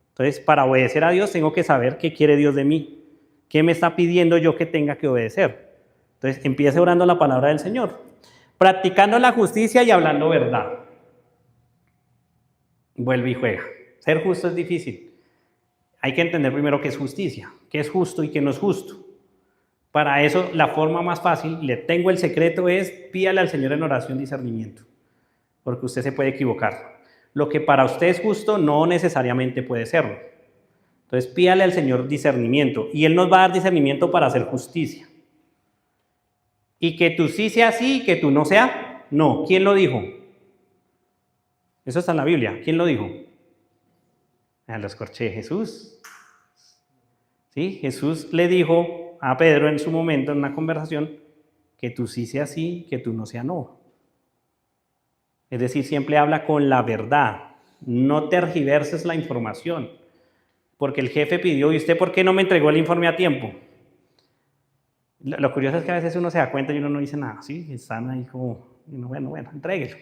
Entonces, para obedecer a Dios tengo que saber qué quiere Dios de mí, qué me está pidiendo yo que tenga que obedecer. Entonces, empiece orando la palabra del Señor, practicando la justicia y hablando verdad. Vuelve y juega. Ser justo es difícil. Hay que entender primero qué es justicia, qué es justo y qué no es justo. Para eso, la forma más fácil, le tengo el secreto, es pídale al Señor en oración discernimiento, porque usted se puede equivocar. Lo que para usted es justo no necesariamente puede serlo. Entonces, pídale al Señor discernimiento y Él nos va a dar discernimiento para hacer justicia. Y que tú sí sea sí y que tú no sea no. ¿Quién lo dijo? Eso está en la Biblia. ¿Quién lo dijo? Lo escorché, Jesús. ¿Sí? Jesús le dijo a Pedro en su momento, en una conversación, que tú sí sea sí, que tú no sea no. Es decir, siempre habla con la verdad. No tergiverses la información. Porque el jefe pidió, ¿y usted por qué no me entregó el informe a tiempo? Lo curioso es que a veces uno se da cuenta y uno no dice nada, ¿sí? Están ahí como, bueno, entréguelo.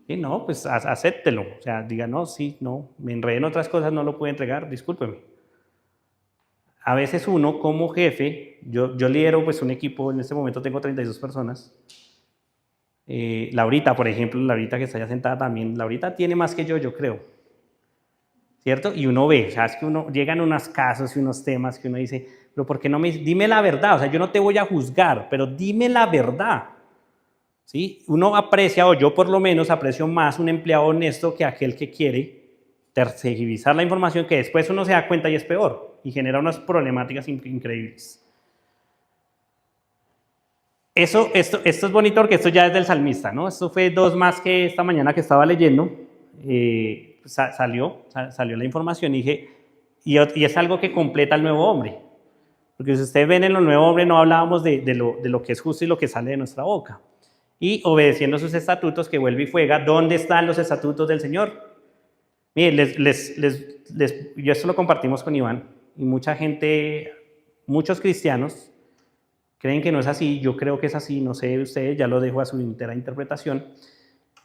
Y no, pues acéptelo. O sea, diga, no, sí, no, me enredé en otras cosas, no lo puedo entregar, discúlpeme. a veces uno como jefe, yo lidero pues un equipo, en este momento tengo 32 personas. Laurita, por ejemplo, Laurita que está allá sentada también, Laurita tiene más que yo creo, ¿cierto? Y uno ve, o sea, es que uno llegan unos casos y unos temas que uno dice, pero ¿por qué no me dices? Dime la verdad, o sea, yo no te voy a juzgar, pero dime la verdad, ¿sí? Uno aprecia, o yo por lo menos aprecio más un empleado honesto que aquel que quiere tergiversar la información que después uno se da cuenta y es peor, y genera unas problemáticas increíbles. Esto es bonito porque esto ya es del salmista, ¿no? Esto fue 2 más que esta mañana que estaba leyendo, salió la información y dije, y es algo que completa el nuevo hombre. Porque si ustedes ven en el nuevo hombre no hablábamos de lo que es justo y lo que sale de nuestra boca. Y obedeciendo sus estatutos que vuelve y juega, ¿dónde están los estatutos del Señor? Miren, yo esto lo compartimos con Iván y mucha gente, muchos cristianos creen que no es así, yo creo que es así, no sé ustedes, ya lo dejo a su entera interpretación,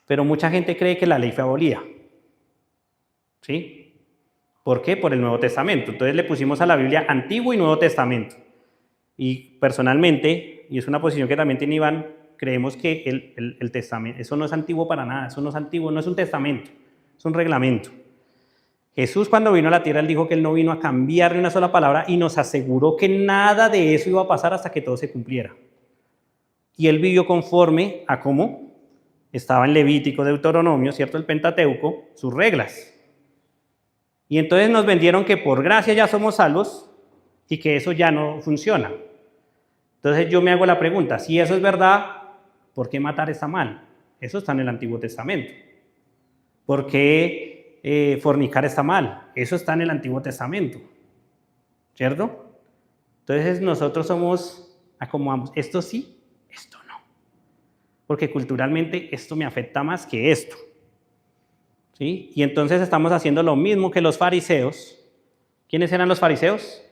pero mucha gente cree que la ley fue abolida. ¿Sí? ¿Por qué? Por el Nuevo Testamento. Entonces le pusimos a la Biblia Antiguo y Nuevo Testamento. Y personalmente, y es una posición que también tiene Iván, creemos que el testamento, eso no es antiguo para nada, eso no es antiguo, no es un testamento, es un reglamento. Jesús cuando vino a la tierra, él dijo que él no vino a cambiar ni una sola palabra y nos aseguró que nada de eso iba a pasar hasta que todo se cumpliera. Y él vivió conforme a cómo estaba en Levítico, Deuteronomio, ¿cierto? El Pentateuco, sus reglas. Y entonces nos vendieron que por gracia ya somos salvos y que eso ya no funciona. Entonces yo me hago la pregunta, si eso es verdad, ¿por qué matar está mal? Eso está en el Antiguo Testamento. ¿Por qué fornicar está mal? Eso está en el Antiguo Testamento. ¿Cierto? Entonces nosotros somos, acomodamos, esto sí, esto no. Porque culturalmente esto me afecta más que esto. ¿Sí? Y entonces estamos haciendo lo mismo que los fariseos. ¿Quiénes eran los fariseos?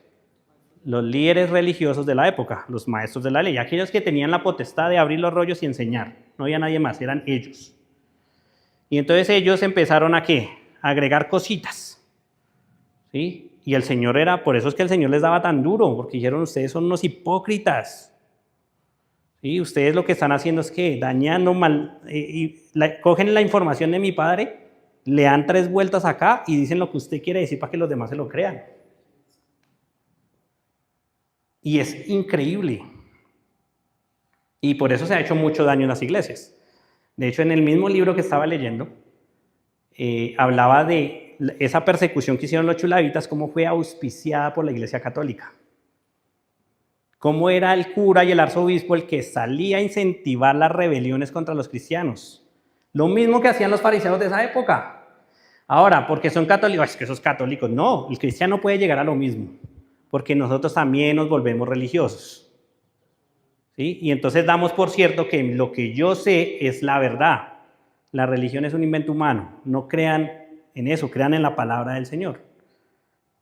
Los líderes religiosos de la época, los maestros de la ley, aquellos que tenían la potestad de abrir los rollos y enseñar. No había nadie más, eran ellos. Y entonces ellos empezaron a ¿qué? A agregar cositas. ¿Sí? Y el Señor era, por eso es que el Señor les daba tan duro, porque dijeron, ustedes son unos hipócritas. ¿Sí? Ustedes lo que están haciendo es que dañando mal, cogen la información de mi padre, le dan 3 vueltas acá y dicen lo que usted quiere decir para que los demás se lo crean. Y es increíble. Y por eso se ha hecho mucho daño en las iglesias. De hecho, en el mismo libro que estaba leyendo, hablaba de esa persecución que hicieron los chulavitas, cómo fue auspiciada por la Iglesia Católica. Cómo era el cura y el arzobispo el que salía a incentivar las rebeliones contra los cristianos. Lo mismo que hacían los fariseos de esa época. Ahora, porque son católicos, es que esos católicos, no, el cristiano puede llegar a lo mismo, porque nosotros también nos volvemos religiosos. ¿Sí? Y entonces damos por cierto que lo que yo sé es la verdad. La religión es un invento humano, no crean en eso, crean en la palabra del Señor.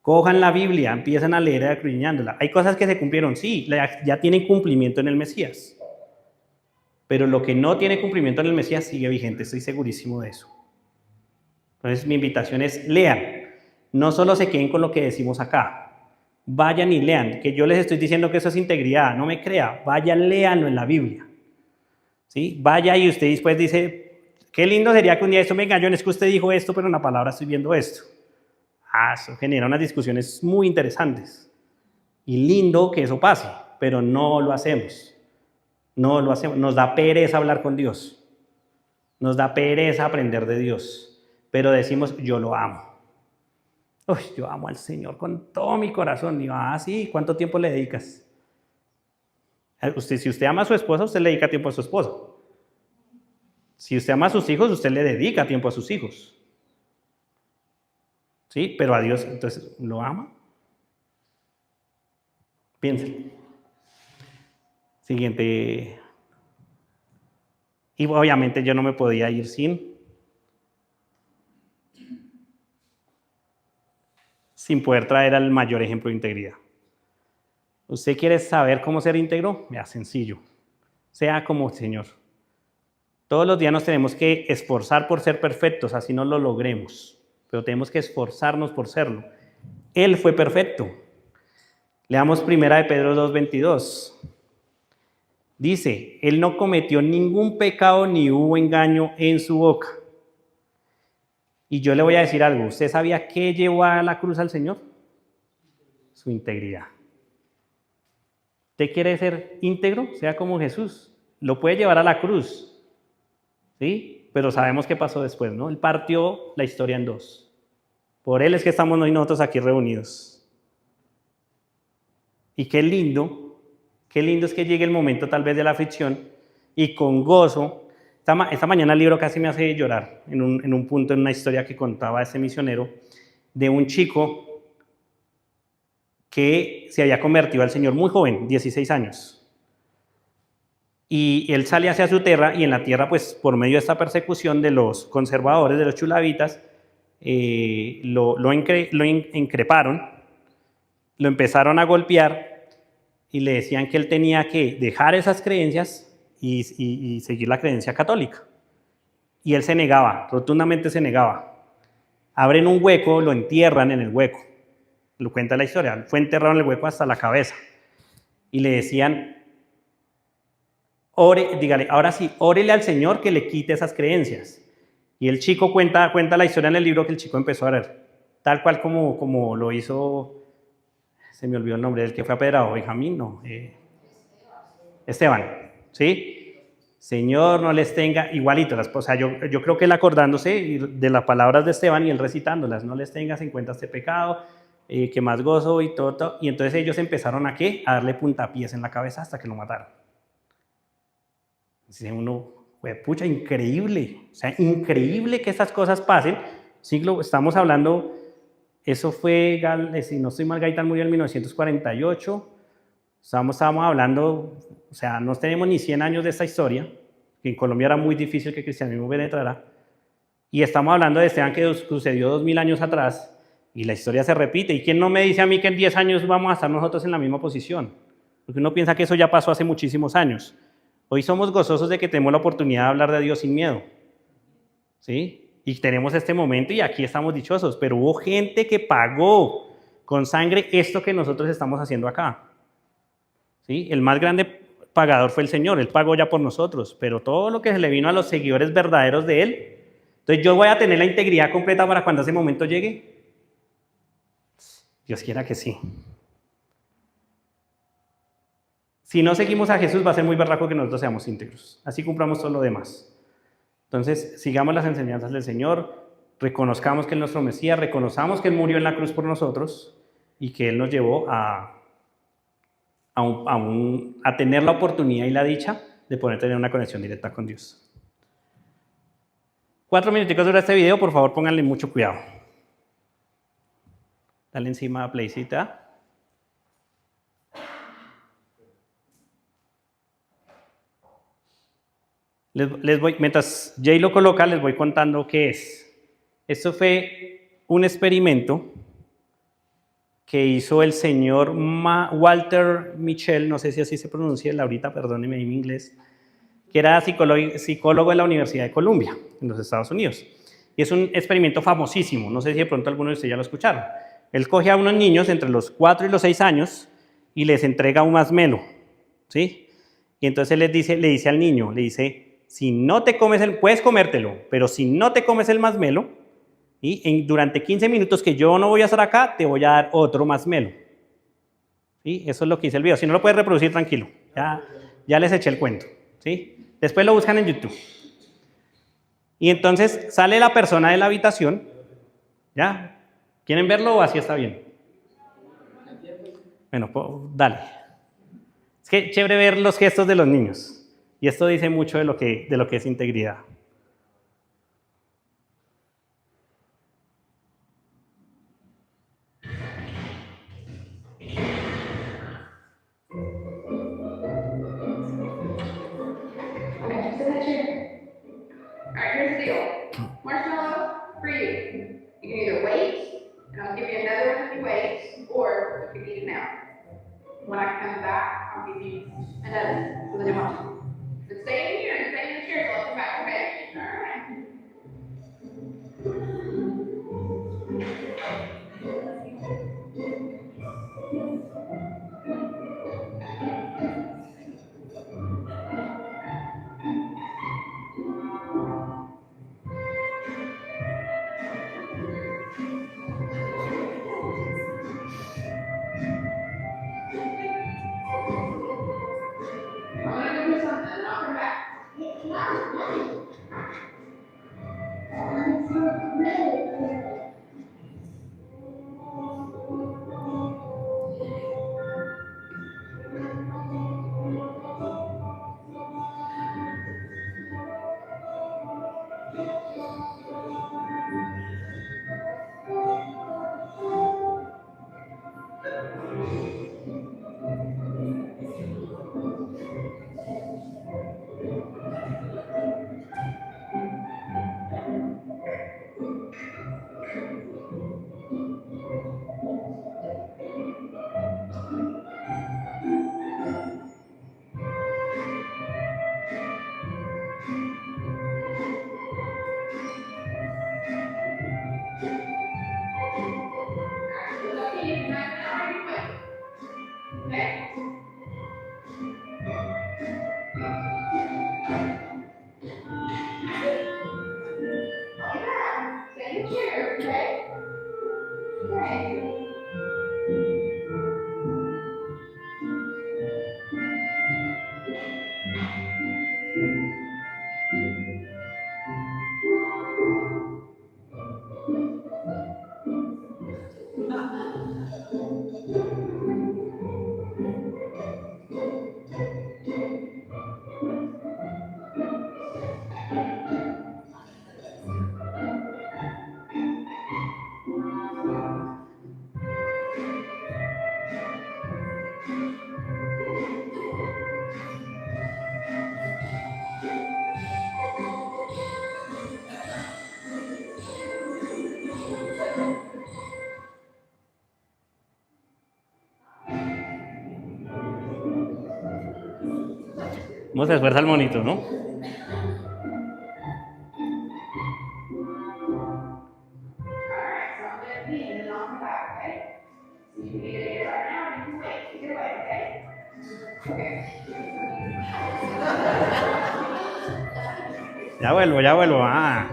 Cojan la Biblia, empiezan a leer acriñándola. Hay cosas que se cumplieron, sí, ya tienen cumplimiento en el Mesías. Pero lo que no tiene cumplimiento en el Mesías sigue vigente, estoy segurísimo de eso. Entonces mi invitación es, lean. No solo se queden con lo que decimos acá. Vayan y lean, que yo les estoy diciendo que eso es integridad, no me crea. Vayan, léanlo en la Biblia. ¿Sí? Vaya y usted después dice, qué lindo sería que un día esto me engañó, es que usted dijo esto, pero en la palabra estoy viendo esto. Eso genera unas discusiones muy interesantes. Y lindo que eso pase, pero no lo hacemos. No lo hacemos. Nos da pereza hablar con Dios. Nos da pereza aprender de Dios. Pero decimos, yo lo amo. Uy, yo amo al Señor con todo mi corazón. Y sí, ¿cuánto tiempo le dedicas? Si usted ama a su esposa, usted le dedica tiempo a su esposo. Si usted ama a sus hijos, usted le dedica tiempo a sus hijos. ¿Sí? Pero a Dios, entonces, ¿lo ama? Piensen. Siguiente. Y obviamente yo no me podía ir sin poder traer al mayor ejemplo de integridad. ¿Usted quiere saber cómo ser íntegro? Mira, sencillo. Sea como el Señor. Todos los días nos tenemos que esforzar por ser perfectos, así no lo logremos. Pero tenemos que esforzarnos por serlo. Él fue perfecto. Leamos primera de Pedro 2:22. Dice, él no cometió ningún pecado ni hubo engaño en su boca. Y yo le voy a decir algo, ¿usted sabía qué llevó a la cruz al Señor? Su integridad. ¿Usted quiere ser íntegro? Sea como Jesús. Lo puede llevar a la cruz, ¿sí? Pero sabemos qué pasó después, ¿no? Él partió la historia en dos. Por él es que estamos nosotros aquí reunidos. Y qué lindo es que llegue el momento tal vez de la aflicción y con gozo. Esta mañana el libro casi me hace llorar en un punto, en una historia que contaba ese misionero, de un chico que se había convertido al Señor muy joven, 16 años. Y él sale hacia su tierra y en la tierra, pues por medio de esta persecución de los conservadores, de los chulavitas, lo increparon, lo empezaron a golpear y le decían que él tenía que dejar esas creencias y seguir la creencia católica. Y él se negaba, rotundamente se negaba. Abren un hueco, lo entierran en el hueco. Lo cuenta la historia, fue enterrado en el hueco hasta la cabeza. Y le decían, dígale, ahora sí, órele al Señor que le quite esas creencias. Y el chico cuenta la historia en el libro que el chico empezó a orar, tal cual como lo hizo, se me olvidó el nombre del que fue apedrado, Benjamín, no, Esteban, ¿sí? Señor, no les tenga, igualito, o sea, yo creo que él acordándose de las palabras de Esteban y él recitándolas, no les tengas en cuenta este pecado, que más gozo y todo, y entonces ellos empezaron a ¿qué? A darle puntapiés en la cabeza hasta que lo mataron. Dice uno, pucha, increíble, o sea, increíble que estas cosas pasen. Estamos hablando, eso fue, si no estoy mal, Gaitán murió en 1948, estábamos hablando, o sea, no tenemos ni 100 años de esta historia, que en Colombia era muy difícil que el cristianismo penetrara, y estamos hablando de Esteban que sucedió 2000 años atrás, y la historia se repite. ¿Y quién no me dice a mí que en 10 años vamos a estar nosotros en la misma posición? Porque uno piensa que eso ya pasó hace muchísimos años. Hoy somos gozosos de que tenemos la oportunidad de hablar de Dios sin miedo, ¿sí? Y tenemos este momento y aquí estamos dichosos, pero hubo gente que pagó con sangre esto que nosotros estamos haciendo acá, ¿sí? El más grande pagador fue el Señor, Él pagó ya por nosotros, pero todo lo que se le vino a los seguidores verdaderos de Él, entonces yo voy a tener la integridad completa para cuando ese momento llegue. Dios quiera que sí. Si no seguimos a Jesús va a ser muy berraco que nosotros seamos íntegros, así cumplamos todo lo demás. Entonces, sigamos las enseñanzas del Señor, reconozcamos que Él es nuestro Mesías, reconozcamos que Él murió en la cruz por nosotros y que Él nos llevó a tener la oportunidad y la dicha de poder tener una conexión directa con Dios. 4 minuticos dura este video, por favor pónganle mucho cuidado. Dale encima a playcita. Mientras Jay lo coloca, les voy contando qué es. Esto fue un experimento que hizo el señor Walter Mischel, no sé si así se pronuncia, Laurita, perdóneme en mi inglés, que era psicólogo de la Universidad de Columbia, en los Estados Unidos. Y es un experimento famosísimo, no sé si de pronto algunos de ustedes ya lo escucharon. Él coge a unos niños entre los 4 y los 6 años y les entrega un masmelo, ¿sí? Y entonces le dice al niño, le dice, si no te comes puedes comértelo, pero si no te comes el masmelo, y durante 15 minutos que yo no voy a estar acá, te voy a dar otro masmelo. ¿Sí? Eso es lo que dice el video. Si no lo puedes reproducir, tranquilo. Ya les eché el cuento. ¿Sí? Después lo buscan en YouTube. Y entonces sale la persona de la habitación. ¿Ya? ¿Quieren verlo o así está bien? Bueno, pues, dale. Es que chévere ver los gestos de los niños. Y esto dice mucho de lo que es integridad. Marshmallow for you. You can either wait, and I'll give you another one if you wait, or you can eat it now. When I come back, I'll give you another, so then you want to. But stay in here and stay in the chair till I come back, okay? All right. okay? Okay. ¿Cómo se esfuerza el monito, no? Alright, so I'm gonna lean and then I'll come back, okay? So you can get it here right now, you can wait, take it away, okay? Ya vuelvo, ya vuelvo. Ah.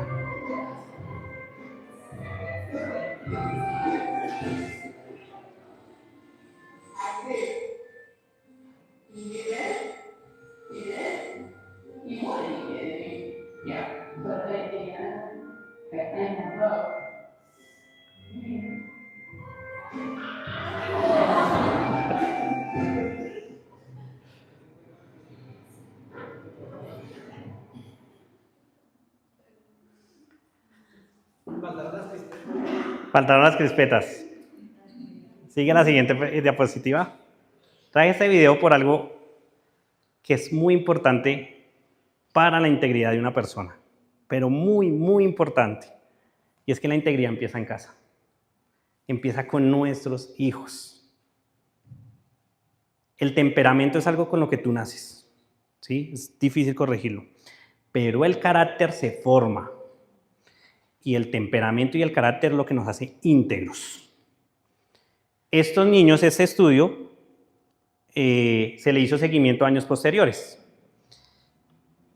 Faltaron las crispetas. Sigue la siguiente diapositiva. Traje este video por algo que es muy importante para la integridad de una persona, pero muy, muy importante. Y es que la integridad empieza en casa. Empieza con nuestros hijos. El temperamento es algo con lo que tú naces, ¿sí? Es difícil corregirlo. Pero el carácter se forma. Y el temperamento y el carácter es lo que nos hace íntegros. Estos niños, este estudio, se le hizo seguimiento a años posteriores.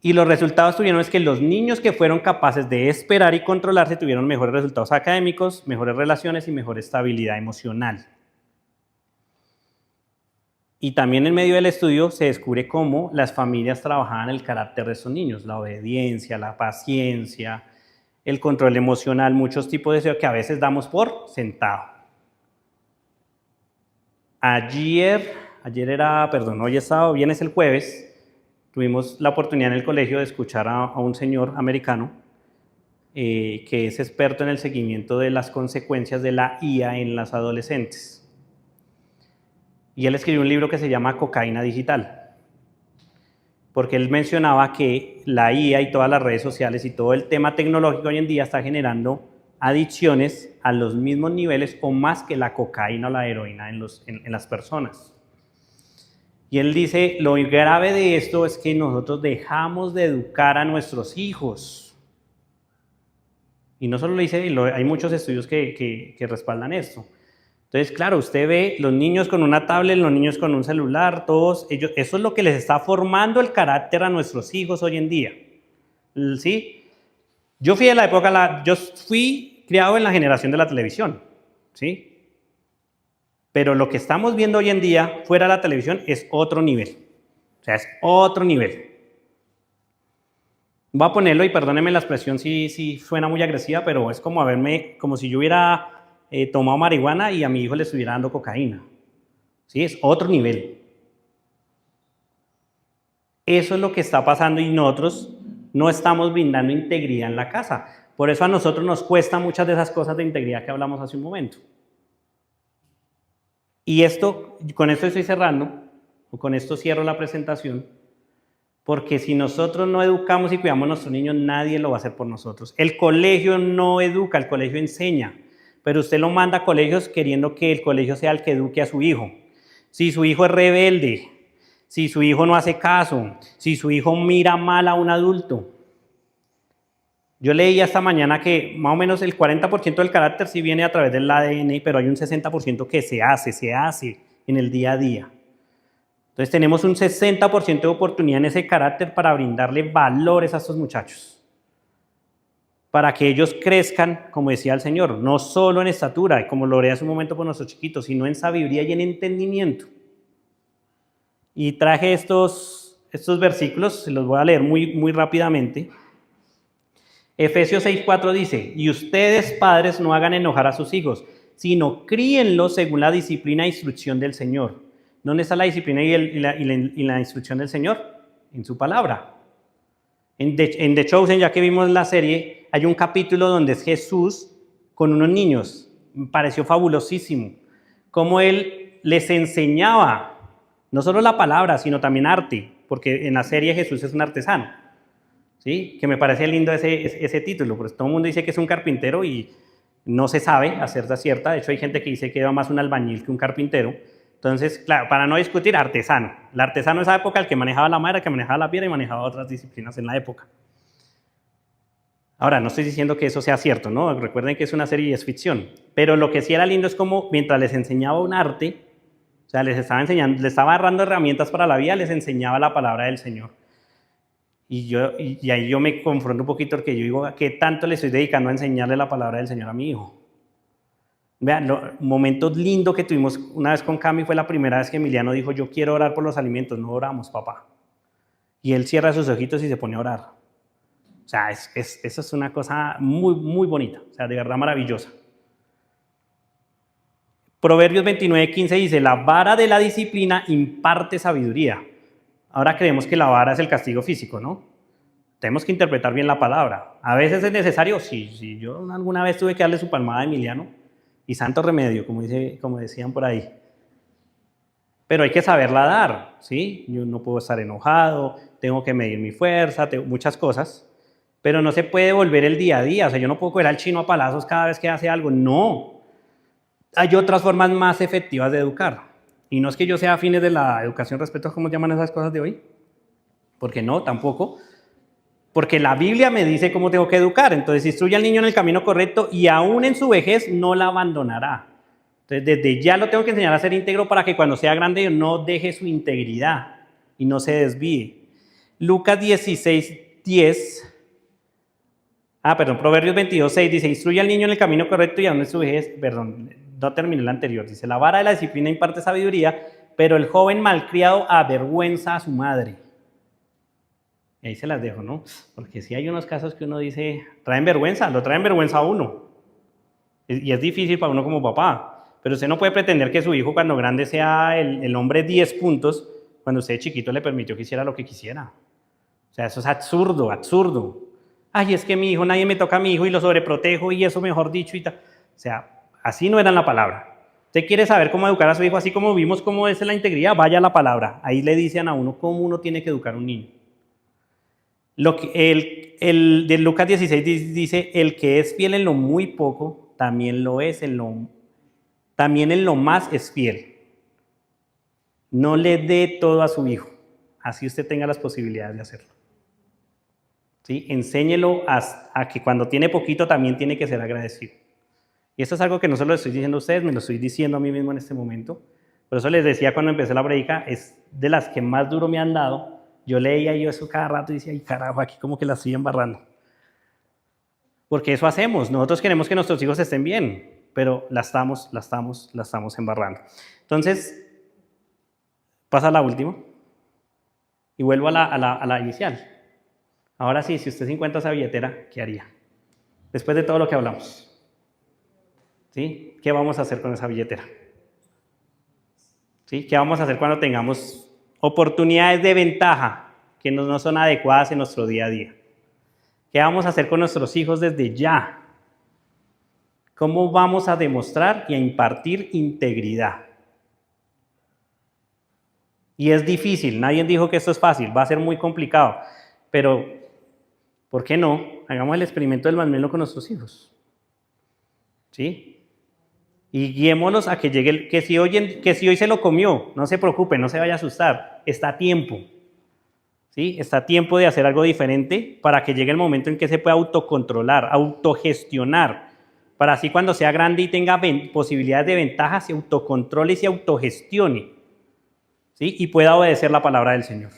Y los resultados tuvieron es que los niños que fueron capaces de esperar y controlarse tuvieron mejores resultados académicos, mejores relaciones y mejor estabilidad emocional. Y también en medio del estudio se descubre cómo las familias trabajaban el carácter de esos niños, la obediencia, la paciencia, el control emocional, muchos tipos de deseo que a veces damos por sentado. Hoy es sábado, viernes el jueves, tuvimos la oportunidad en el colegio de escuchar a un señor americano que es experto en el seguimiento de las consecuencias de la IA en las adolescentes. Y él escribió un libro que se llama Cocaína Digital. Porque él mencionaba que la IA y todas las redes sociales y todo el tema tecnológico hoy en día está generando adicciones a los mismos niveles o más que la cocaína o la heroína en las personas. Y él dice, lo grave de esto es que nosotros dejamos de educar a nuestros hijos. Y no solo lo dice, hay muchos estudios que respaldan esto. Entonces, claro, usted ve los niños con una tablet, los niños con un celular, todos ellos, eso es lo que les está formando el carácter a nuestros hijos hoy en día. ¿Sí? Yo fui criado en la generación de la televisión, ¿sí? Pero lo que estamos viendo hoy en día fuera de la televisión es otro nivel. O sea, es otro nivel. Voy a ponerlo y perdónenme la expresión si suena muy agresiva, pero es como si yo hubiera tomado marihuana y a mi hijo le estuviera dando cocaína. ¿Sí? Es otro nivel. Eso es lo que está pasando y nosotros no estamos brindando integridad en la casa. Por eso a nosotros nos cuesta muchas de esas cosas de integridad que hablamos hace un momento. Y con esto estoy cerrando, o con esto cierro la presentación, porque si nosotros no educamos y cuidamos a nuestros niños, nadie lo va a hacer por nosotros. El colegio no educa, el colegio enseña, pero usted lo manda a colegios queriendo que el colegio sea el que eduque a su hijo. Si su hijo es rebelde, si su hijo no hace caso, si su hijo mira mal a un adulto. Yo leí esta mañana que más o menos el 40% del carácter sí viene a través del ADN, pero hay un 60% que se hace en el día a día. Entonces tenemos un 60% de oportunidad en ese carácter para brindarle valores a estos muchachos. para que ellos crezcan, como decía el Señor, no solo en estatura, y como lo oré hace un momento por nuestros chiquitos, sino en sabiduría y en entendimiento. Y traje estos versículos, se los voy a leer muy rápidamente. Efesios 6:4 dice, y ustedes padres no hagan enojar a sus hijos, sino críenlos según la disciplina e instrucción del Señor. ¿Dónde está la disciplina y la instrucción del Señor? En su palabra. En The Chosen, ya que vimos la serie, hay un capítulo donde es Jesús con unos niños. Me pareció fabulosísimo. Cómo Él les enseñaba no solo la palabra, sino también arte, porque en la serie Jesús es un artesano. ¿Sí? Que me parece lindo ese título, porque todo el mundo dice que es un carpintero y no se sabe a cierta cierta. De hecho, hay gente que dice que era más un albañil que un carpintero. Entonces, claro, para no discutir, artesano. El artesano de esa época, el que manejaba la madera, el que manejaba la piedra y manejaba otras disciplinas en la época. Ahora, no estoy diciendo que eso sea cierto, ¿no? Recuerden que es una serie y es ficción. Pero lo que sí era lindo es como mientras les enseñaba un arte, o sea, les estaba enseñando, les estaba dando herramientas para la vida, les enseñaba la palabra del Señor. Y ahí yo me confronto un poquito porque yo digo, ¿qué tanto le estoy dedicando a enseñarle la palabra del Señor a mi hijo? Vean, momentos lindos que tuvimos una vez con Cami fue la primera vez que Emiliano dijo, yo quiero orar por los alimentos, no oramos, papá. Y él cierra sus ojitos y se pone a orar. O sea, eso es una cosa muy bonita, o sea, de verdad maravillosa. Proverbios 29:15 dice, la vara de la disciplina imparte sabiduría. Ahora creemos que la vara es el castigo físico, ¿no? Tenemos que interpretar bien la palabra. A veces es necesario, sí, yo alguna vez tuve que darle su palmada a Emiliano, y santo remedio, como decían por ahí. Pero hay que saberla dar, ¿sí? Yo no puedo estar enojado, tengo que medir mi fuerza, muchas cosas, pero no se puede volver el día a día. O sea, yo no puedo coger al chino a palazos cada vez que hace algo, no. Hay otras formas más efectivas de educar. Y no es que yo sea afines de la educación respecto a cómo llaman esas cosas de hoy, porque no, tampoco. Porque la Biblia me dice cómo tengo que educar. Entonces, instruye al niño en el camino correcto y aún en su vejez no la abandonará. Entonces, desde ya lo tengo que enseñar a ser íntegro para que cuando sea grande no deje su integridad y no se desvíe. Lucas 16:10. Proverbios 22:6 dice, instruye al niño en el camino correcto y aún en su vejez, no terminé la anterior. Dice, la vara de la disciplina imparte sabiduría, pero el joven malcriado avergüenza a su madre. Y ahí se las dejo, ¿no? Porque sí hay unos casos que uno dice, traen vergüenza a uno. Y es difícil para uno como papá. Pero usted no puede pretender que su hijo cuando grande sea el hombre 10 puntos, cuando usted de chiquito le permitió que hiciera lo que quisiera. O sea, eso es absurdo. Ay, es que mi hijo, nadie me toca a mi hijo y lo sobreprotejo y eso mejor dicho y tal. O sea, así no era la palabra. Usted quiere saber cómo educar a su hijo, así como vimos cómo es la integridad, vaya a la palabra. Ahí le dicen a uno cómo uno tiene que educar a un niño. El de Lucas 16 dice, el que es fiel en lo muy poco, también lo es también en lo más es fiel. No le dé todo a su hijo, así usted tenga las posibilidades de hacerlo. ¿Sí? Enséñelo a que cuando tiene poquito también tiene que ser agradecido. Y esto es algo que no solo le estoy diciendo a ustedes, me lo estoy diciendo a mí mismo en este momento. Por eso les decía cuando empecé la predica, es de las que más duro me han dado. Yo leía eso cada rato y decía, ay carajo, aquí como que la estoy embarrando. Porque eso hacemos, nosotros queremos que nuestros hijos estén bien, pero la estamos embarrando. Entonces, pasa a la última y vuelvo a la inicial. Ahora sí, si usted se encuentra esa billetera, ¿qué haría? Después de todo lo que hablamos. ¿Sí? ¿Qué vamos a hacer con esa billetera? ¿Sí? ¿Qué vamos a hacer cuando tengamos oportunidades de ventaja que no son adecuadas en nuestro día a día? ¿Qué vamos a hacer con nuestros hijos desde ya? ¿Cómo vamos a demostrar y a impartir integridad? Y es difícil, nadie dijo que esto es fácil, va a ser muy complicado, pero ¿por qué no? Hagamos el experimento del masmelo con nuestros hijos. ¿Sí? Y guiémoslos a que llegue, que si hoy se lo comió, no se preocupe, no se vaya a asustar, está a tiempo. ¿Sí? Está a tiempo de hacer algo diferente para que llegue el momento en que se pueda autocontrolar, autogestionar, para así cuando sea grande y tenga posibilidades de ventaja, se autocontrole y se autogestione. ¿Sí? Y pueda obedecer la palabra del Señor.